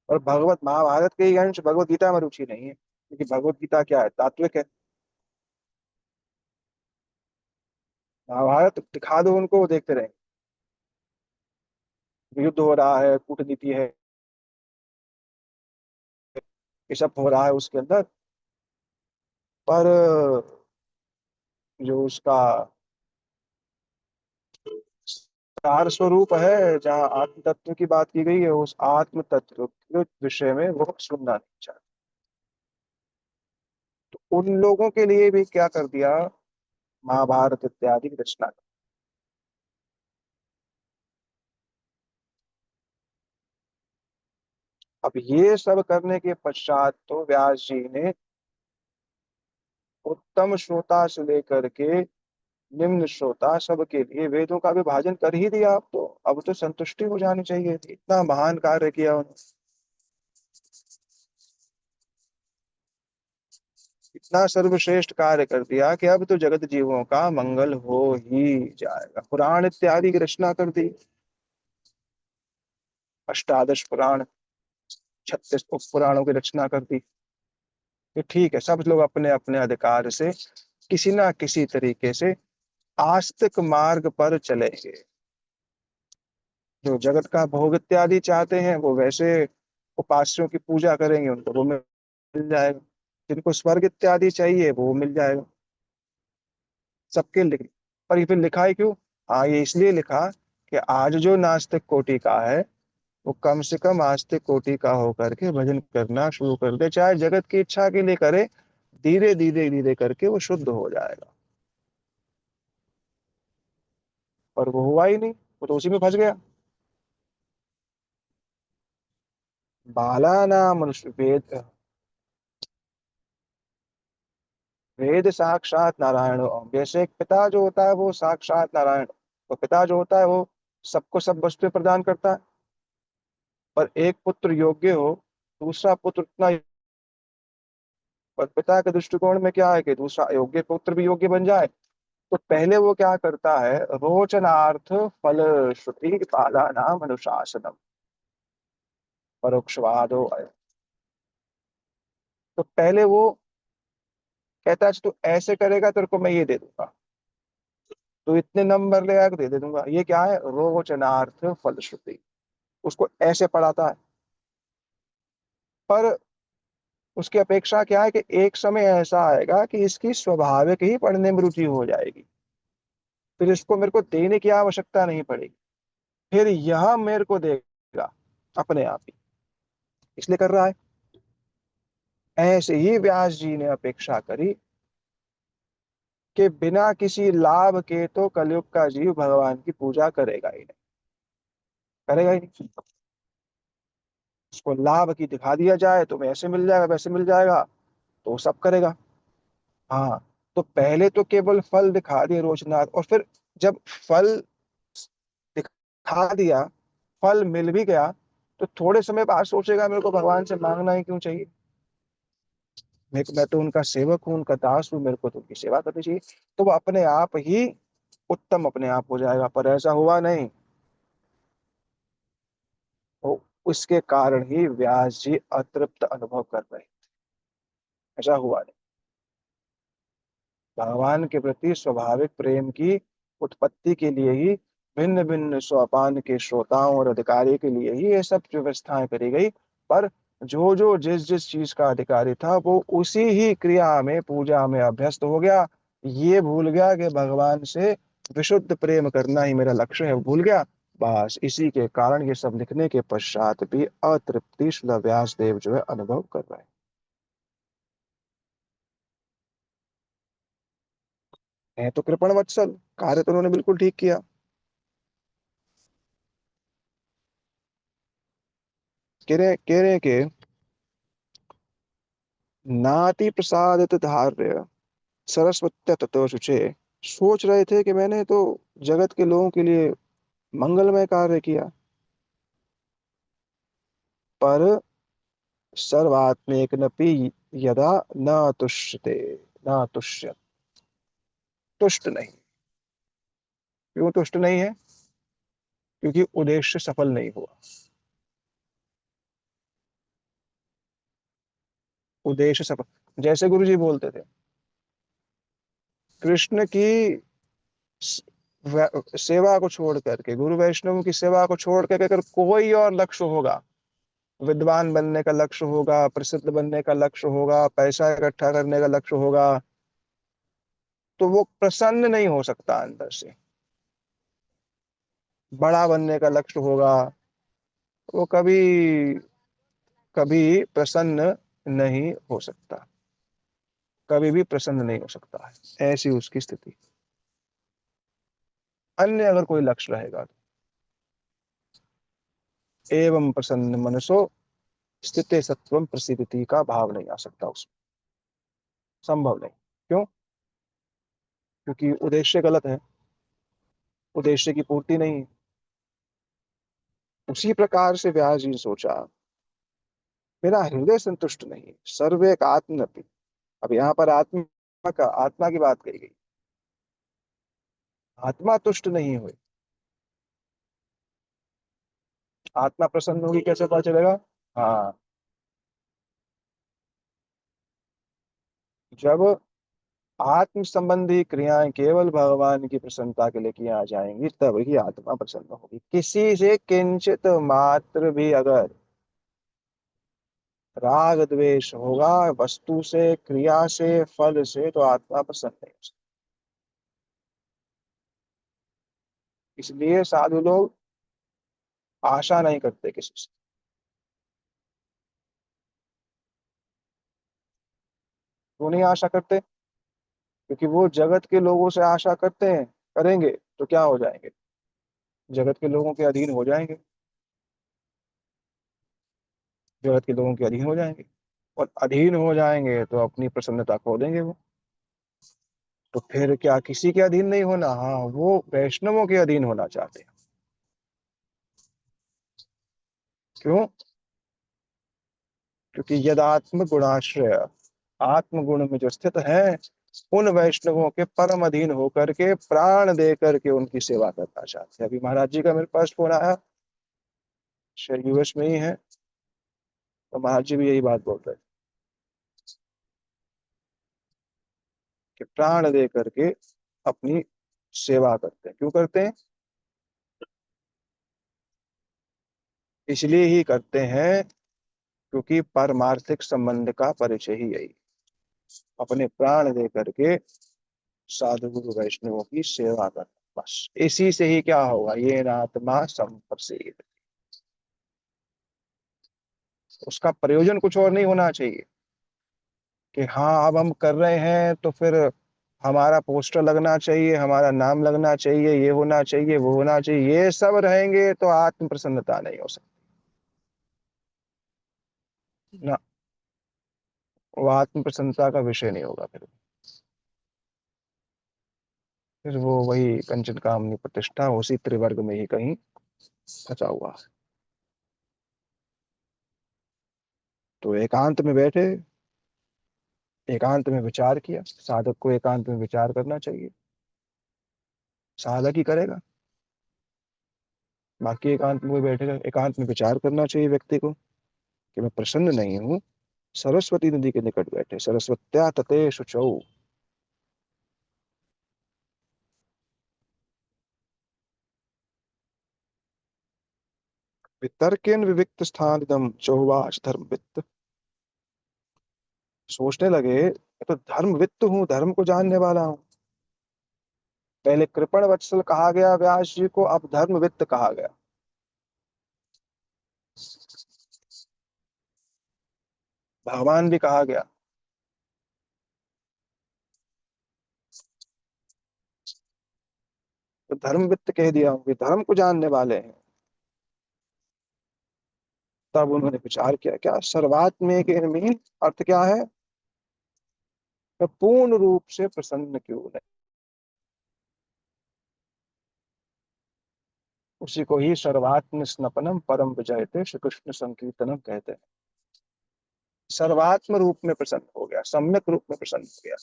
और भगवत महाभारत के ही अंश भगवत गीता में रुचि नहीं है, क्योंकि भगवत गीता क्या है, तात्विक है। महाभारत दिखा दो उनको, वो देखते रहेंगे। युद्ध हो रहा है, कूटनीति है, ये सब हो रहा है उसके अंदर, पर जो उसका सार स्वरूप है, जहाँ आत्म तत्व की बात की गई है, उस आत्म तत्व के विषय में वो सुनना नहीं चाहते। तो उन लोगों के लिए भी क्या कर दिया, महाभारत इत्यादि की रचना कर। अब ये सब करने के पश्चात तो व्यास जी ने उत्तम श्रोता से लेकर के निम्न श्रोता सबके लिए वेदों का विभाजन कर ही दिया। अब तो संतुष्टि हो जानी चाहिए थी, इतना महान कार्य किया उन्होंने, इतना सर्वश्रेष्ठ कार्य कर दिया कि अब तो जगत जीवों का मंगल हो ही जाएगा। पुराण इत्यादि की रचना कर दी, अष्टादश पुराण, 36 उप पुराणों की रचना कर दी। कि ठीक है, सब लोग अपने अपने अधिकार से किसी ना किसी तरीके से आस्तिक मार्ग पर चलेंगे। जो जगत का भोग इत्यादि चाहते हैं वो वैसे उपास्यों की पूजा करेंगे, उनको वो मिल जाएगा। जिनको स्वर्ग इत्यादि चाहिए वो मिल जाएगा, सबके लिख। पर ये फिर लिखा है क्यों, हाँ ये इसलिए लिखा कि आज जो नास्तिक कोटि का है वो कम से कम आस्तिक कोटि का होकर के भजन करना शुरू कर दे, चाहे जगत की इच्छा के लिए करे, धीरे धीरे धीरे करके वो शुद्ध हो जाएगा। पर वो हुआ ही नहीं, वो तो उसी में फंस गया। बाला नाम वेद, वेद साक्षात नारायण ओम। जैसे एक पिता जो होता है वो साक्षात नारायण, तो पिता जो होता है वो सबको सब वस्तुएं प्रदान करता है। पर एक पुत्र योग्य हो, दूसरा पुत्र उतना, पर पिता के दृष्टिकोण में क्या है कि दूसरा योग्य पुत्र भी योग्य बन जाए, तो पहले वो क्या करता है, रोचनार्थ फल श्रुति पादा नाम अनुशासनम परोक्षवादो अय। तो पहले वो कहता है तू ऐसे करेगा तेरे को मैं ये दे दूंगा, तो इतने नंबर ले आएगा दे दे दूंगा। ये क्या है, रोचनार्थ फलश्रुति, उसको ऐसे पढ़ाता है। पर उसकी अपेक्षा क्या है कि एक समय ऐसा आएगा कि इसकी स्वाभाविक ही पढ़ने में रुचि हो जाएगी, फिर इसको मेरे को देने की आवश्यकता नहीं पड़ेगी, फिर यह मेरे को देगा अपने आप ही, इसलिए कर रहा है। ऐसे ही व्यास जी ने अपेक्षा करी कि बिना किसी लाभ के तो कलयुग का जीव भगवान की पूजा करेगा ही नहीं, करेगा ही नहीं। उसको लाभ की दिखा दिया जाए तो ऐसे मिल जाएगा वैसे मिल जाएगा, तो वो सब करेगा। हाँ, तो पहले तो केवल फल दिखा दिए रोचनाथ, और फिर जब फल दिखा दिया, फल मिल भी गया, तो थोड़े समय बाद सोचेगा मेरे को भगवान से मांगना ही क्यों चाहिए, मैं तो उनका सेवक हूँ, उनका दास हूँ, मेरे को तो उनकी सेवा करनी चाहिए। तो वो अपने आप ही उत्तम अपने आप हो जाएगा। पर ऐसा हुआ नहीं, तो उसके कारण ही व्यास जी अतृप्त अनुभव कर रहे, ऐसा हुआ नहीं। भगवान के प्रति स्वाभाविक प्रेम की उत्पत्ति के लिए ही भिन्न भिन्न सोपान के श्रोताओं और अधिकारी के लिए ही ये सब व्यवस्थाएं करी गई। पर जो जो जिस जिस चीज का अधिकारी था वो उसी ही क्रिया में पूजा में अभ्यस्त हो गया, ये भूल गया कि भगवान से विशुद्ध प्रेम करना ही मेरा लक्ष्य है, वो भूल गया। बस इसी के कारण ये सब लिखने के पश्चात भी अतृप्ति श्रील व्यास देव जो है अनुभव कर रहे हैं। तो कृपण वत्सल, कार्य तो उन्होंने बिल्कुल ठीक किया। कह रहे कि नाति प्रसादित धार्य सरस्वत्य तत्व शुचे। सोच रहे थे कि मैंने तो जगत के लोगों के लिए मंगलमय कार्य किया, पर सर्वात्मेक नपि यदा न तुष्यते, न तुष्य, तुष्ट नहीं। क्यों तुष्ट नहीं है, क्योंकि उद्देश्य सफल नहीं हुआ। उद्देश्य सफल, जैसे गुरु जी बोलते थे, कृष्ण की सेवा को छोड़ करके, गुरु वैष्णव की सेवा को छोड़ करके अगर कोई और लक्ष्य होगा, विद्वान बनने का लक्ष्य होगा, प्रसिद्ध बनने का लक्ष्य होगा, पैसा इकट्ठा करने का लक्ष्य होगा, तो वो प्रसन्न नहीं हो सकता अंदर से। बड़ा बनने का लक्ष्य होगा, वो कभी कभी प्रसन्न नहीं हो सकता, कभी भी प्रसन्न नहीं हो सकता है, ऐसी उसकी स्थिति। अन्य अगर कोई लक्ष्य रहेगा तो एवं प्रसन्न मनसो स्थिते सत्वम प्रसिद्धि का भाव नहीं आ सकता उसमें, संभव नहीं। क्यों, क्योंकि उद्देश्य गलत है, उद्देश्य की पूर्ति नहीं है। उसी प्रकार से व्यास जी ने सोचा, मेरा हृदय संतुष्ट नहीं, सर्वे का आत्म। अब यहाँ पर आत्मा की बात कही गई, आत्मा तुष्ट नहीं हुई। आत्मा प्रसन्न होगी कैसे पता चलेगा, हाँ, जब आत्म संबंधी क्रियाएं केवल भगवान की प्रसन्नता के लिए किया जाएंगी, तब ही आत्मा प्रसन्न होगी। किसी से किंचित मात्र भी अगर राग द्वेष होगा, वस्तु से, क्रिया से, फल से, तो आत्मा प्रसन्न नहीं हो सकती। इसलिए साधु लोग आशा नहीं करते किसी से। वो नहीं आशा करते, क्योंकि वो जगत के लोगों से आशा करते हैं, करेंगे तो क्या हो जाएंगे, जगत के लोगों के अधीन हो जाएंगे, जगत के लोगों के अधीन हो जाएंगे, और अधीन हो जाएंगे तो अपनी प्रसन्नता खो देंगे वो। तो फिर क्या किसी के अधीन नहीं होना? हाँ, वो वैष्णवों के अधीन होना चाहते हैं। क्यों? क्योंकि यदात्म गुणाश्रय, आत्मगुण में जो स्थित है, उन वैष्णवों के परम अधीन होकर के प्राण दे करके उनकी सेवा करना चाहते हैं। अभी महाराज जी का मेरे पास फोन आया, शायद यूएस में ही है, तो महाराज जी भी यही बात बोल रहे हैं कि प्राण दे करके अपनी सेवा करते हैं। क्यों करते हैं? इसलिए ही करते हैं क्योंकि पारमार्थिक संबंध का परिचय ही यही, अपने प्राण दे करके साधु गुरु वैष्णवों की सेवा करना। बस इसी से ही क्या होगा, ये नात्मा संप्रसेद, उसका प्रयोजन कुछ और नहीं होना चाहिए कि हाँ अब हम कर रहे हैं तो फिर हमारा पोस्टर लगना चाहिए, हमारा नाम लगना चाहिए, ये होना चाहिए, वो होना चाहिए। ये सब रहेंगे तो आत्म प्रसन्नता नहीं हो सकती ना, वो आत्म प्रसन्नता का विषय नहीं होगा। फिर वो वही कंचन कामनी प्रतिष्ठा उसी त्रिवर्ग में ही कहीं फंसा हुआ है। तो एकांत में बैठे, एकांत में विचार किया, साधक को एकांत में विचार करना चाहिए, साधक ही करेगा, बाकी एकांत में कोई बैठेगा? एकांत में विचार करना चाहिए व्यक्ति को कि मैं प्रसन्न नहीं हूँ। सरस्वती नदी के निकट बैठे, सरस्वत्या तते शुचौ, वितर्केन विविक्त स्थान इदम चौवाच धर्मवित्त। सोचने लगे मैं तो धर्मवित्त हूँ, धर्म को जानने वाला हूँ। पहले कृपण वत्सल कहा गया व्यास जी को, अब धर्मवित्त कहा गया। भगवान भी कहा गया। तो धर्मवित्त कह दिया हूँ कि धर्म को जानने वाले हैं। तब उन्होंने विचार किया, क्या सर्वात्म के में अर्थ क्या है? मैं पूर्ण रूप से प्रसन्न क्यों नहीं? उसी को ही सर्वात्म स्नपनम परम विजयते श्री कृष्ण संकीर्तनम कहते हैं। सर्वात्म रूप में प्रसन्न हो गया, सम्यक रूप में प्रसन्न हो गया।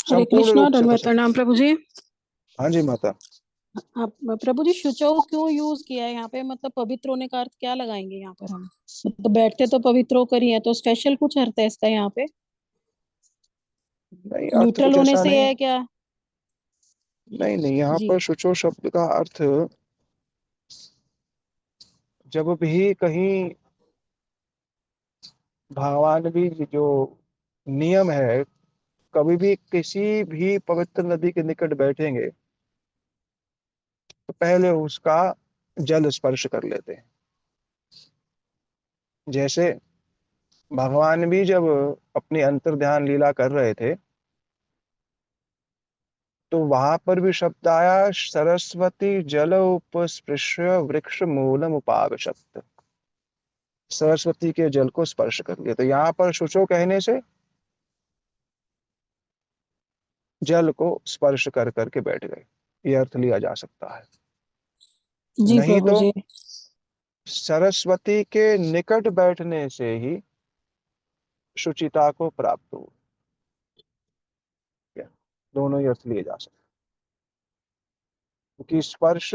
हरे संपूर्ण कृष्णा, रूप से दंडवत प्रसन्न। प्रणाम प्रभु जी। हाँ जी माता। आप प्रभु जी शुचौ क्यों यूज किया है यहाँ पे? मतलब पवित्र होने का अर्थ क्या लगाएंगे यहाँ पर हम? मतलब बैठते तो पवित्र होकर ही है, तो स्पेशल कुछ अर्थ है इसका यहाँ पे? नहीं, अर्थ न्यूट्रल कुछ होने ऐसा से नहीं। है क्या? नहीं नहीं, यहाँ जी पर शुचो शब्द का अर्थ जब भी कहीं भगवान भी जो नियम है, कभी भी किसी भी पवित्र नदी के निकट बैठेंगे तो पहले उसका जल स्पर्श कर लेते हैं। जैसे भगवान भी जब अपनी अंतर ध्यान लीला कर रहे थे तो वहां पर भी शब्द आया, सरस्वती जल उपस्पृश्य वृक्ष मूलम उपागशत। सरस्वती के जल को स्पर्श कर लिया। तो यहाँ पर शुचो कहने से जल को स्पर्श कर करके बैठ गए, ये अर्थ लिया जा सकता है। जी नहीं प्रभु तो जी। सरस्वती के निकट बैठने से ही शुचिता को प्राप्त हो गया। दोनों ही अर्थ लिए जा सकते हैं, क्योंकि स्पर्श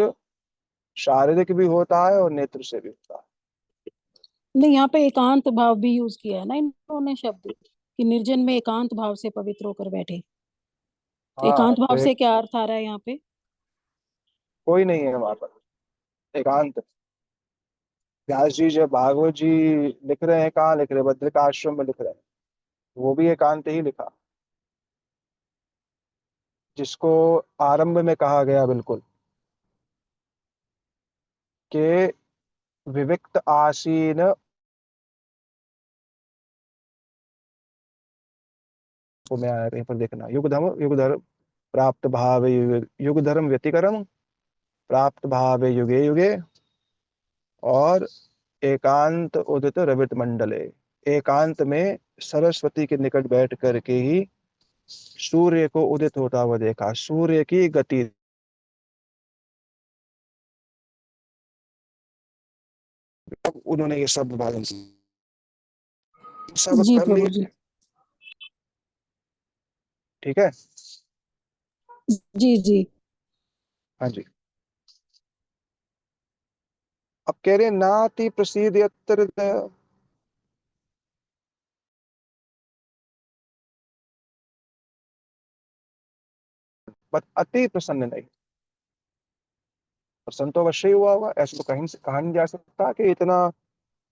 शारीरिक भी होता है और नेत्र से भी होता है। नहीं, यहाँ पे एकांत भाव भी यूज किया है ना इन्होंने शब्द, कि निर्जन में एकांत भाव से पवित्र होकर बैठे। तो हाँ, एकांत तो भाव एक से क्या अर्थ आ रहा है यहाँ पे? कोई नहीं है वहां पर, एकांत। व्यास जी जब भागवत जी लिख रहे हैं, कहाँ लिख रहे हैं? बद्रिकाश्रम में लिख रहे हैं, वो भी एकांत ही लिखा, जिसको आरंभ में कहा गया बिल्कुल कि विविक्त आसीन, को में आया कहीं पर, देखना, युग धर्म प्राप्त भाव युग धर्म व्यतिकरम प्राप्त भाव युगे युगे और एकांत उदित रवित मंडले। एकांत में सरस्वती के निकट बैठ करके ही सूर्य को उदित होता हुआ देखा, सूर्य की गति। अब उन्होंने ये सब विभाजन सब जी कर प्रभु लिए। जी। ठीक है। जी जी। हाँ जी। अब कह रहे हैं, नाति प्रसीद यत्र दया। बट अति प्रसन्न नहीं। प्रसन्न तो अवश्य ही हुआ होगा, ऐसा तो कहीं से कहा नहीं जा सकता कि इतना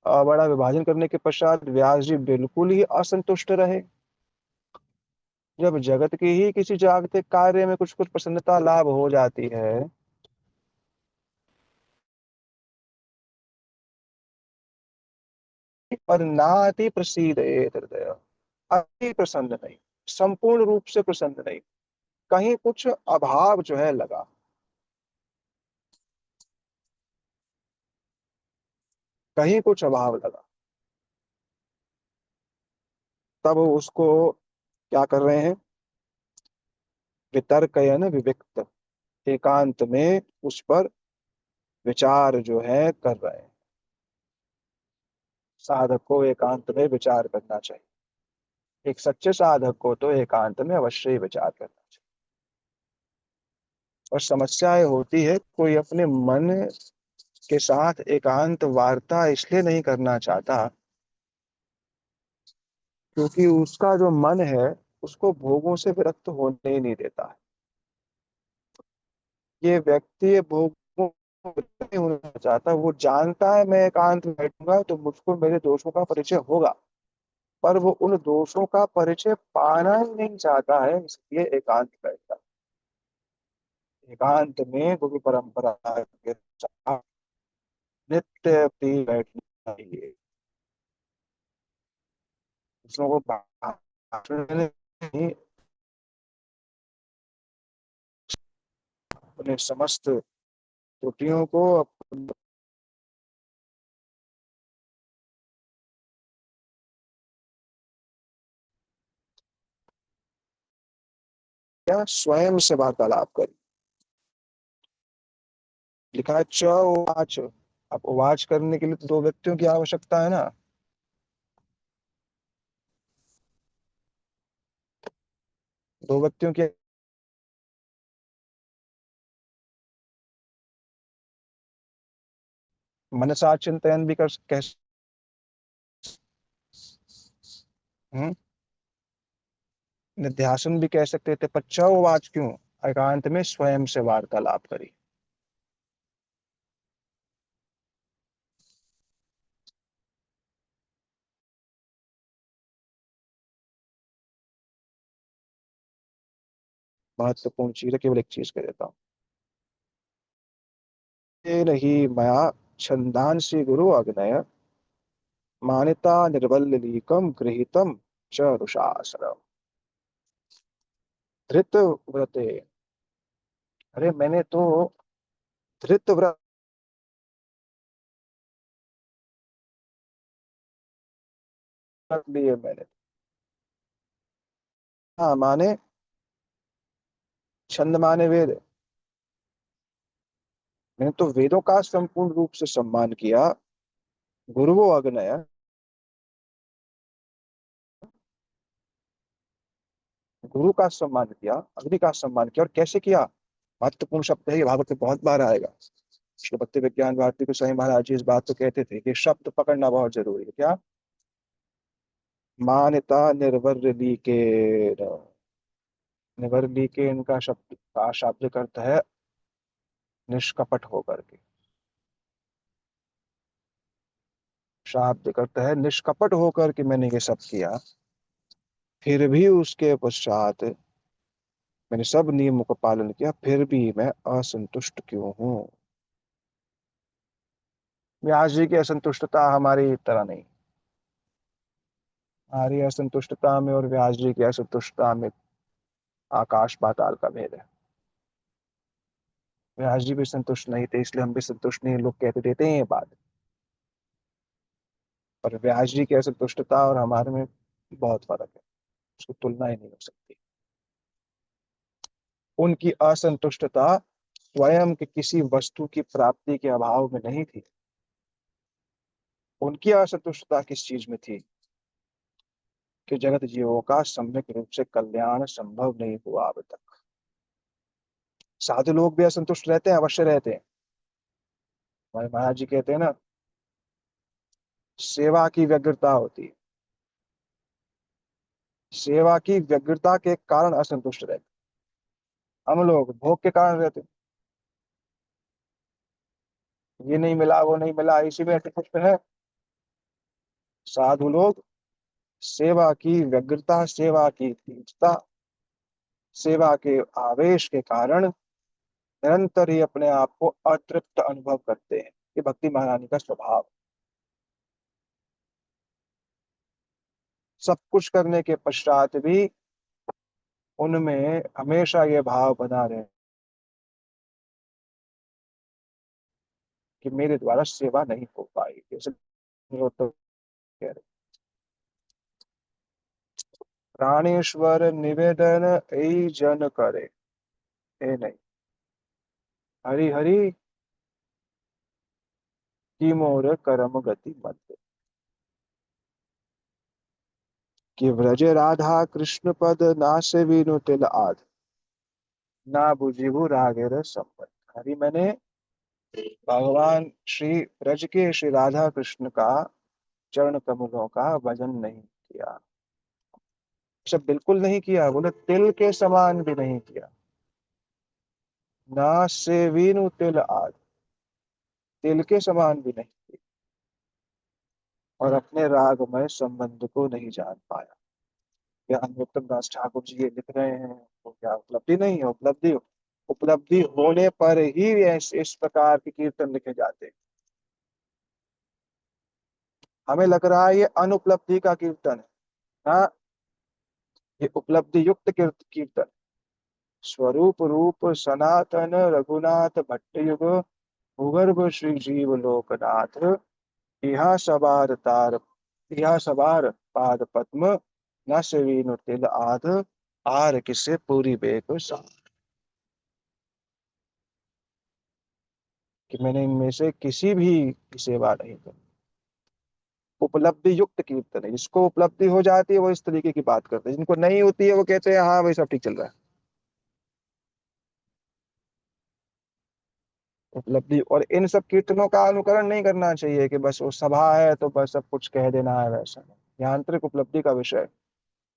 बड़ा विभाजन करने के पश्चात व्यास जी बिल्कुल ही असंतुष्ट रहे। जब जगत की ही किसी जागतिक कार्य में कुछ कुछ प्रसन्नता लाभ हो जाती है, पर नाति प्रसीद हृदय, अति प्रसन्न नहीं, संपूर्ण रूप से प्रसन्न नहीं, कहीं कुछ अभाव जो है लगा, कहीं कुछ अभाव लगा। तब उसको क्या कर रहे हैं, वितर्कयन विविक्त, एकांत में उस पर विचार जो है कर रहे हैं। साधक को एकांत में विचार करना चाहिए। एक सच्चे साधक को तो एकांत में अवश्य ही विचार करना चाहिए। और समस्याएं होती है, कोई अपने मन के साथ एकांत वार्ता इसलिए नहीं करना चाहता क्योंकि उसका जो मन है उसको भोगों से विरक्त होने ही नहीं देता है। ये व्यक्ति ये भोगों से विरक्त नहीं होना चाहता, वो जानता है मैं एकांत में बैठूंगा तो मुझको मेरे दोषों का परिचय होगा, पर वो उन दोषों का परिचय पाना ही नहीं चाहता है, इसलिए एकांत बैठता है। एकांत में गुरु परंपरा के साथ नित्य भी बैठना चाहिए। दूसरों को भाषण देने नहीं, अपने समस्त त्रुटियों को अपने स्वयं से वार्तालाप करें। लिखा है च उवाच। अब उवाच करने के लिए तो दो व्यक्तियों की आवश्यकता है ना। दो व्यक्तियों की मनसा चिंतन भी कर कह। हम्म, निध्यासन भी कह सकते थे, पर च उवाच क्यों, एकांत में स्वयं से वार्तालाप करी। महत्वपूर्ण चीज है, केवल एक चीज कह देता हूँ। ये रही मया छंदांसी गुरु अग्नय, मानिता निर्वल्लीकम गृहीतम च रुषासनम। धृत व्रते, अरे मैंने तो धृत व्रत लिए मैंने। हाँ माने, छंद माने वेद। मैंने तो वेदों का संपूर्ण रूप से सम्मान किया। गुरुवो अग्नय, गुरु का सम्मान किया, अग्नि का सम्मान किया, और कैसे किया। महत्वपूर्ण शब्द है ये, भागवत में बहुत बार आएगा। शिलभक्ति विज्ञान भारती को सही महाराज जी इस बात को कहते थे कि शब्द पकड़ना बहुत जरूरी है। क्या, मान्यता निर्वर्ली के, निर्वर्ली के इनका शब्द का शाब्दिक अर्थ है निष्कपट होकर के। शाब्दिक अर्थ है निष्कपट होकर के मैंने ये सब किया, फिर भी उसके पश्चात मैंने सब नियमों का पालन किया, फिर भी मैं असंतुष्ट क्यों हूँ। व्यास जी की असंतुष्टता हमारी तरह नहीं। हमारी असंतुष्टता में और व्यास जी की असंतुष्टता में आकाश पाताल का भेद है। व्यास जी भी संतुष्ट नहीं थे, इसलिए हम भी संतुष्ट नहीं, लोग कहते देते हैं ये बात। पर व्यास जी की असंतुष्टता और हमारे में बहुत फर्क है, उसकी तुलना ही नहीं हो सकती। उनकी असंतुष्टता स्वयं के किसी वस्तु की प्राप्ति के अभाव में नहीं थी। उनकी असंतुष्टता किस चीज में थी? कि जगत जीवों का सम्यक रूप से कल्याण संभव नहीं हुआ अब तक। साधु लोग भी असंतुष्ट रहते हैं, अवश्य रहते हैं। हमारे महाराज जी कहते हैं ना, सेवा की व्यग्रता होती है, सेवा की व्यग्रता के कारण असंतुष्ट रहते हैं। हम लोग भोग के कारण रहते हैं, ये नहीं मिला वो नहीं मिला इसी में असंतुष्ट है। साधु लोग सेवा की व्यग्रता, सेवा की तीव्रता, सेवा के आवेश के कारण निरंतर ही अपने आप को अतृप्त अनुभव करते हैं। ये भक्ति महारानी का स्वभाव। सब कुछ करने के पश्चात भी उनमें हमेशा ये भाव बना रहे कि मेरे द्वारा सेवा नहीं हो पाई। जैसे तो कह रहे, प्राणेश्वर निवेदन ऐ जन करे, ए नहीं, हरि हरि की मोर करम गति मत। कि व्रज राधा कृष्ण पद नासे वीनु तिल आद, ना बुझिबु रागेर संबंध। हरि मैंने भगवान श्री ब्रज के श्री राधा कृष्ण का चरण कमलों का भजन नहीं किया। अच्छा, बिल्कुल नहीं किया, बोले तिल के समान भी नहीं किया। ना सेवीनु तिल आद, तिल के समान भी नहीं किया, और अपने रागमय संबंध को नहीं जान पाया। या अनुत्तम दास ठाकुर जी ये लिख रहे हैं, वो क्या उपलब्धि नहीं है? उपलब्धि, उपलब्धि होने पर ही इस प्रकार के कीर्तन लिखे जाते हैं। हमें लग रहा है ये अनुपलब्धि का कीर्तन है। हाँ, ये उपलब्धि युक्त कीर्तन। स्वरूप रूप सनातन रघुनाथ भट्ट युग, भूगर्भ श्री जीव लोकनाथ, इहा सवार तार, इहा सवार पाद पद्म, न सेवीनु तिल आद, आर किसे पूरी बेक सा। कि मैंने इनमें से किसी भी की सेवा नहीं की। उपलब्धि युक्त कीर्तन है। जिसको उपलब्धि हो जाती है वो इस तरीके की बात करते हैं, जिनको नहीं होती है वो कहते हैं हाँ भाई सब ठीक चल रहा है। उपलब्धि, और इन सब कीर्तनों का अनुकरण नहीं करना चाहिए कि बस वो सभा है तो बस सब कुछ कह देना है, वैसा नहीं। यहाँ आंतरिक उपलब्धि का विषय है,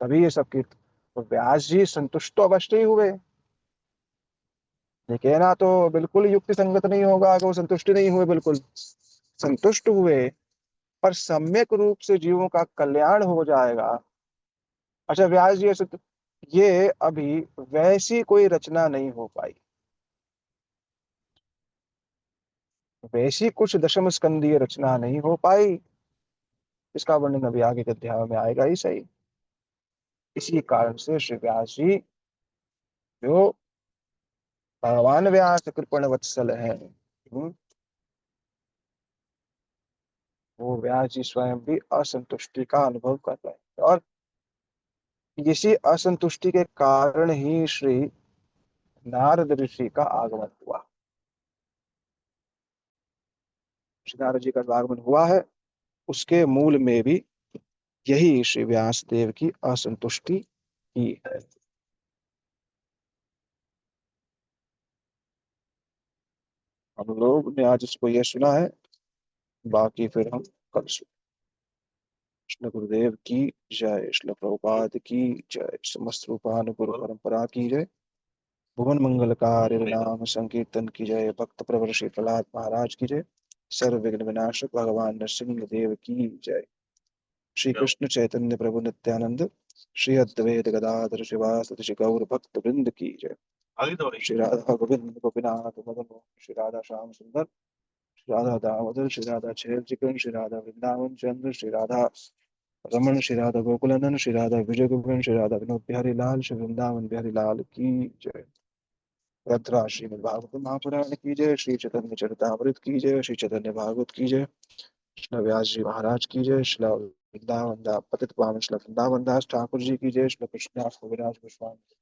तभी ये सब कीर्तन। तो व्यास जी संतुष्ट तो अवश्य ही हुए, ये कहना तो बिल्कुल युक्ति संगत नहीं होगा कि वो संतुष्ट नहीं हुए, बिल्कुल संतुष्ट हुए। पर सम्यक रूप से जीवों का कल्याण हो जाएगा। अच्छा, व्यास जी ऐसे ये अभी वैसी कोई रचना नहीं हो पाई, वैसी कुछ दशम स्कंदीय रचना नहीं हो पाई। इसका वर्णन अभी आगे के अध्याय में आएगा ही सही। इसी कारण से श्री व्यास जी जो भगवान व्यास कृपण वत्सल है, वो व्यास जी स्वयं भी असंतुष्टि का अनुभव कर रहे हैं। और इसी असंतुष्टि के कारण ही श्री नारद ऋषि का आगमन हुआ। श्री नारद जी का जो आगमन हुआ है उसके मूल में भी यही श्री व्यास देव की असंतुष्टि ही है। हम लोग ने आज इसको यह सुना है, बाकी फिर हम कल सुन। कृष्ण गुरुदेव की जय, श्रील प्रभुपाद की जय, समस्त रूपानुगुरु परंपरा की जय, भुवन मंगलकारी नाम संकीर्तन की जय, भक्त प्रवर श्री प्रहलाद महाराज की जय, सर्व विघ्न विनाशक भगवान नरसिंह देव की जय। श्री कृष्ण चैतन्य प्रभु नित्यानंद, श्री अद्वैत गदाधर शिवासदि श्री गौर भक्त वृंद की जय। श्री राधा गोविंद गोपीनाथ मदन मोहन, श्री राधा श्याम सुंदर, श्री राधा दामोदर, श्री राधा छेल चिकन, श्री राधा वृंदावन चंद्र, श्री राधा रमन, श्री राधा गोकुलनंदन, श्री राधा विजय गोविंद, श्री राधा विनोद बिहारी लाल, श्री वृंदावन बिहारी लाल की जय। भद्रा श्रीमद् भागवत महापुराण की जय, श्री चैतन्य चरितामृत की जय, श्री चैतन्य भागवत की जय, श्री व्यास जी महाराज की जय। श्री वृंदावन दास पतित पावन श्री वृंदावन दास ठाकुर जी की जय। श्री कृष्णदास कविराज गोस्वामी,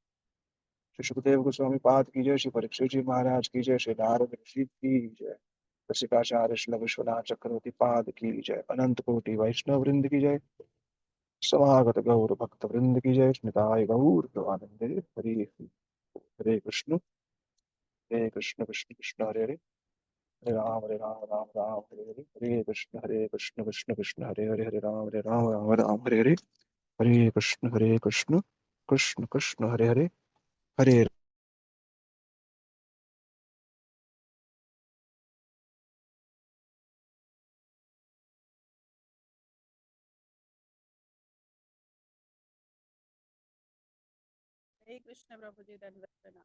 श्री सुखदेव गोस्वामी पाद की जय। श्री परीक्षित जी महाराज की जय। श्री नारद ऋषि की जय। रसिकाचार्य श्री विश्वनाथ चक्रवर्ती पाद की जय। अनंत कोटि वैष्णव वृंद की जय। समागत गौर भक्त वृंद की जय। स्मिताय गौर प्रभानंदे हरि हरे कृष्ण, हरे कृष्ण कृष्ण कृष्ण हरे हरे, हरे राम राम राम हरे हरे, हरे कृष्ण कृष्ण कृष्ण हरे हरे, हरे राम राम हरे हरे, हरे कृष्ण कृष्ण कृष्ण हरे हरे, हरे हरे कृष्ण प्रभु जी, दंडवत प्रणाम।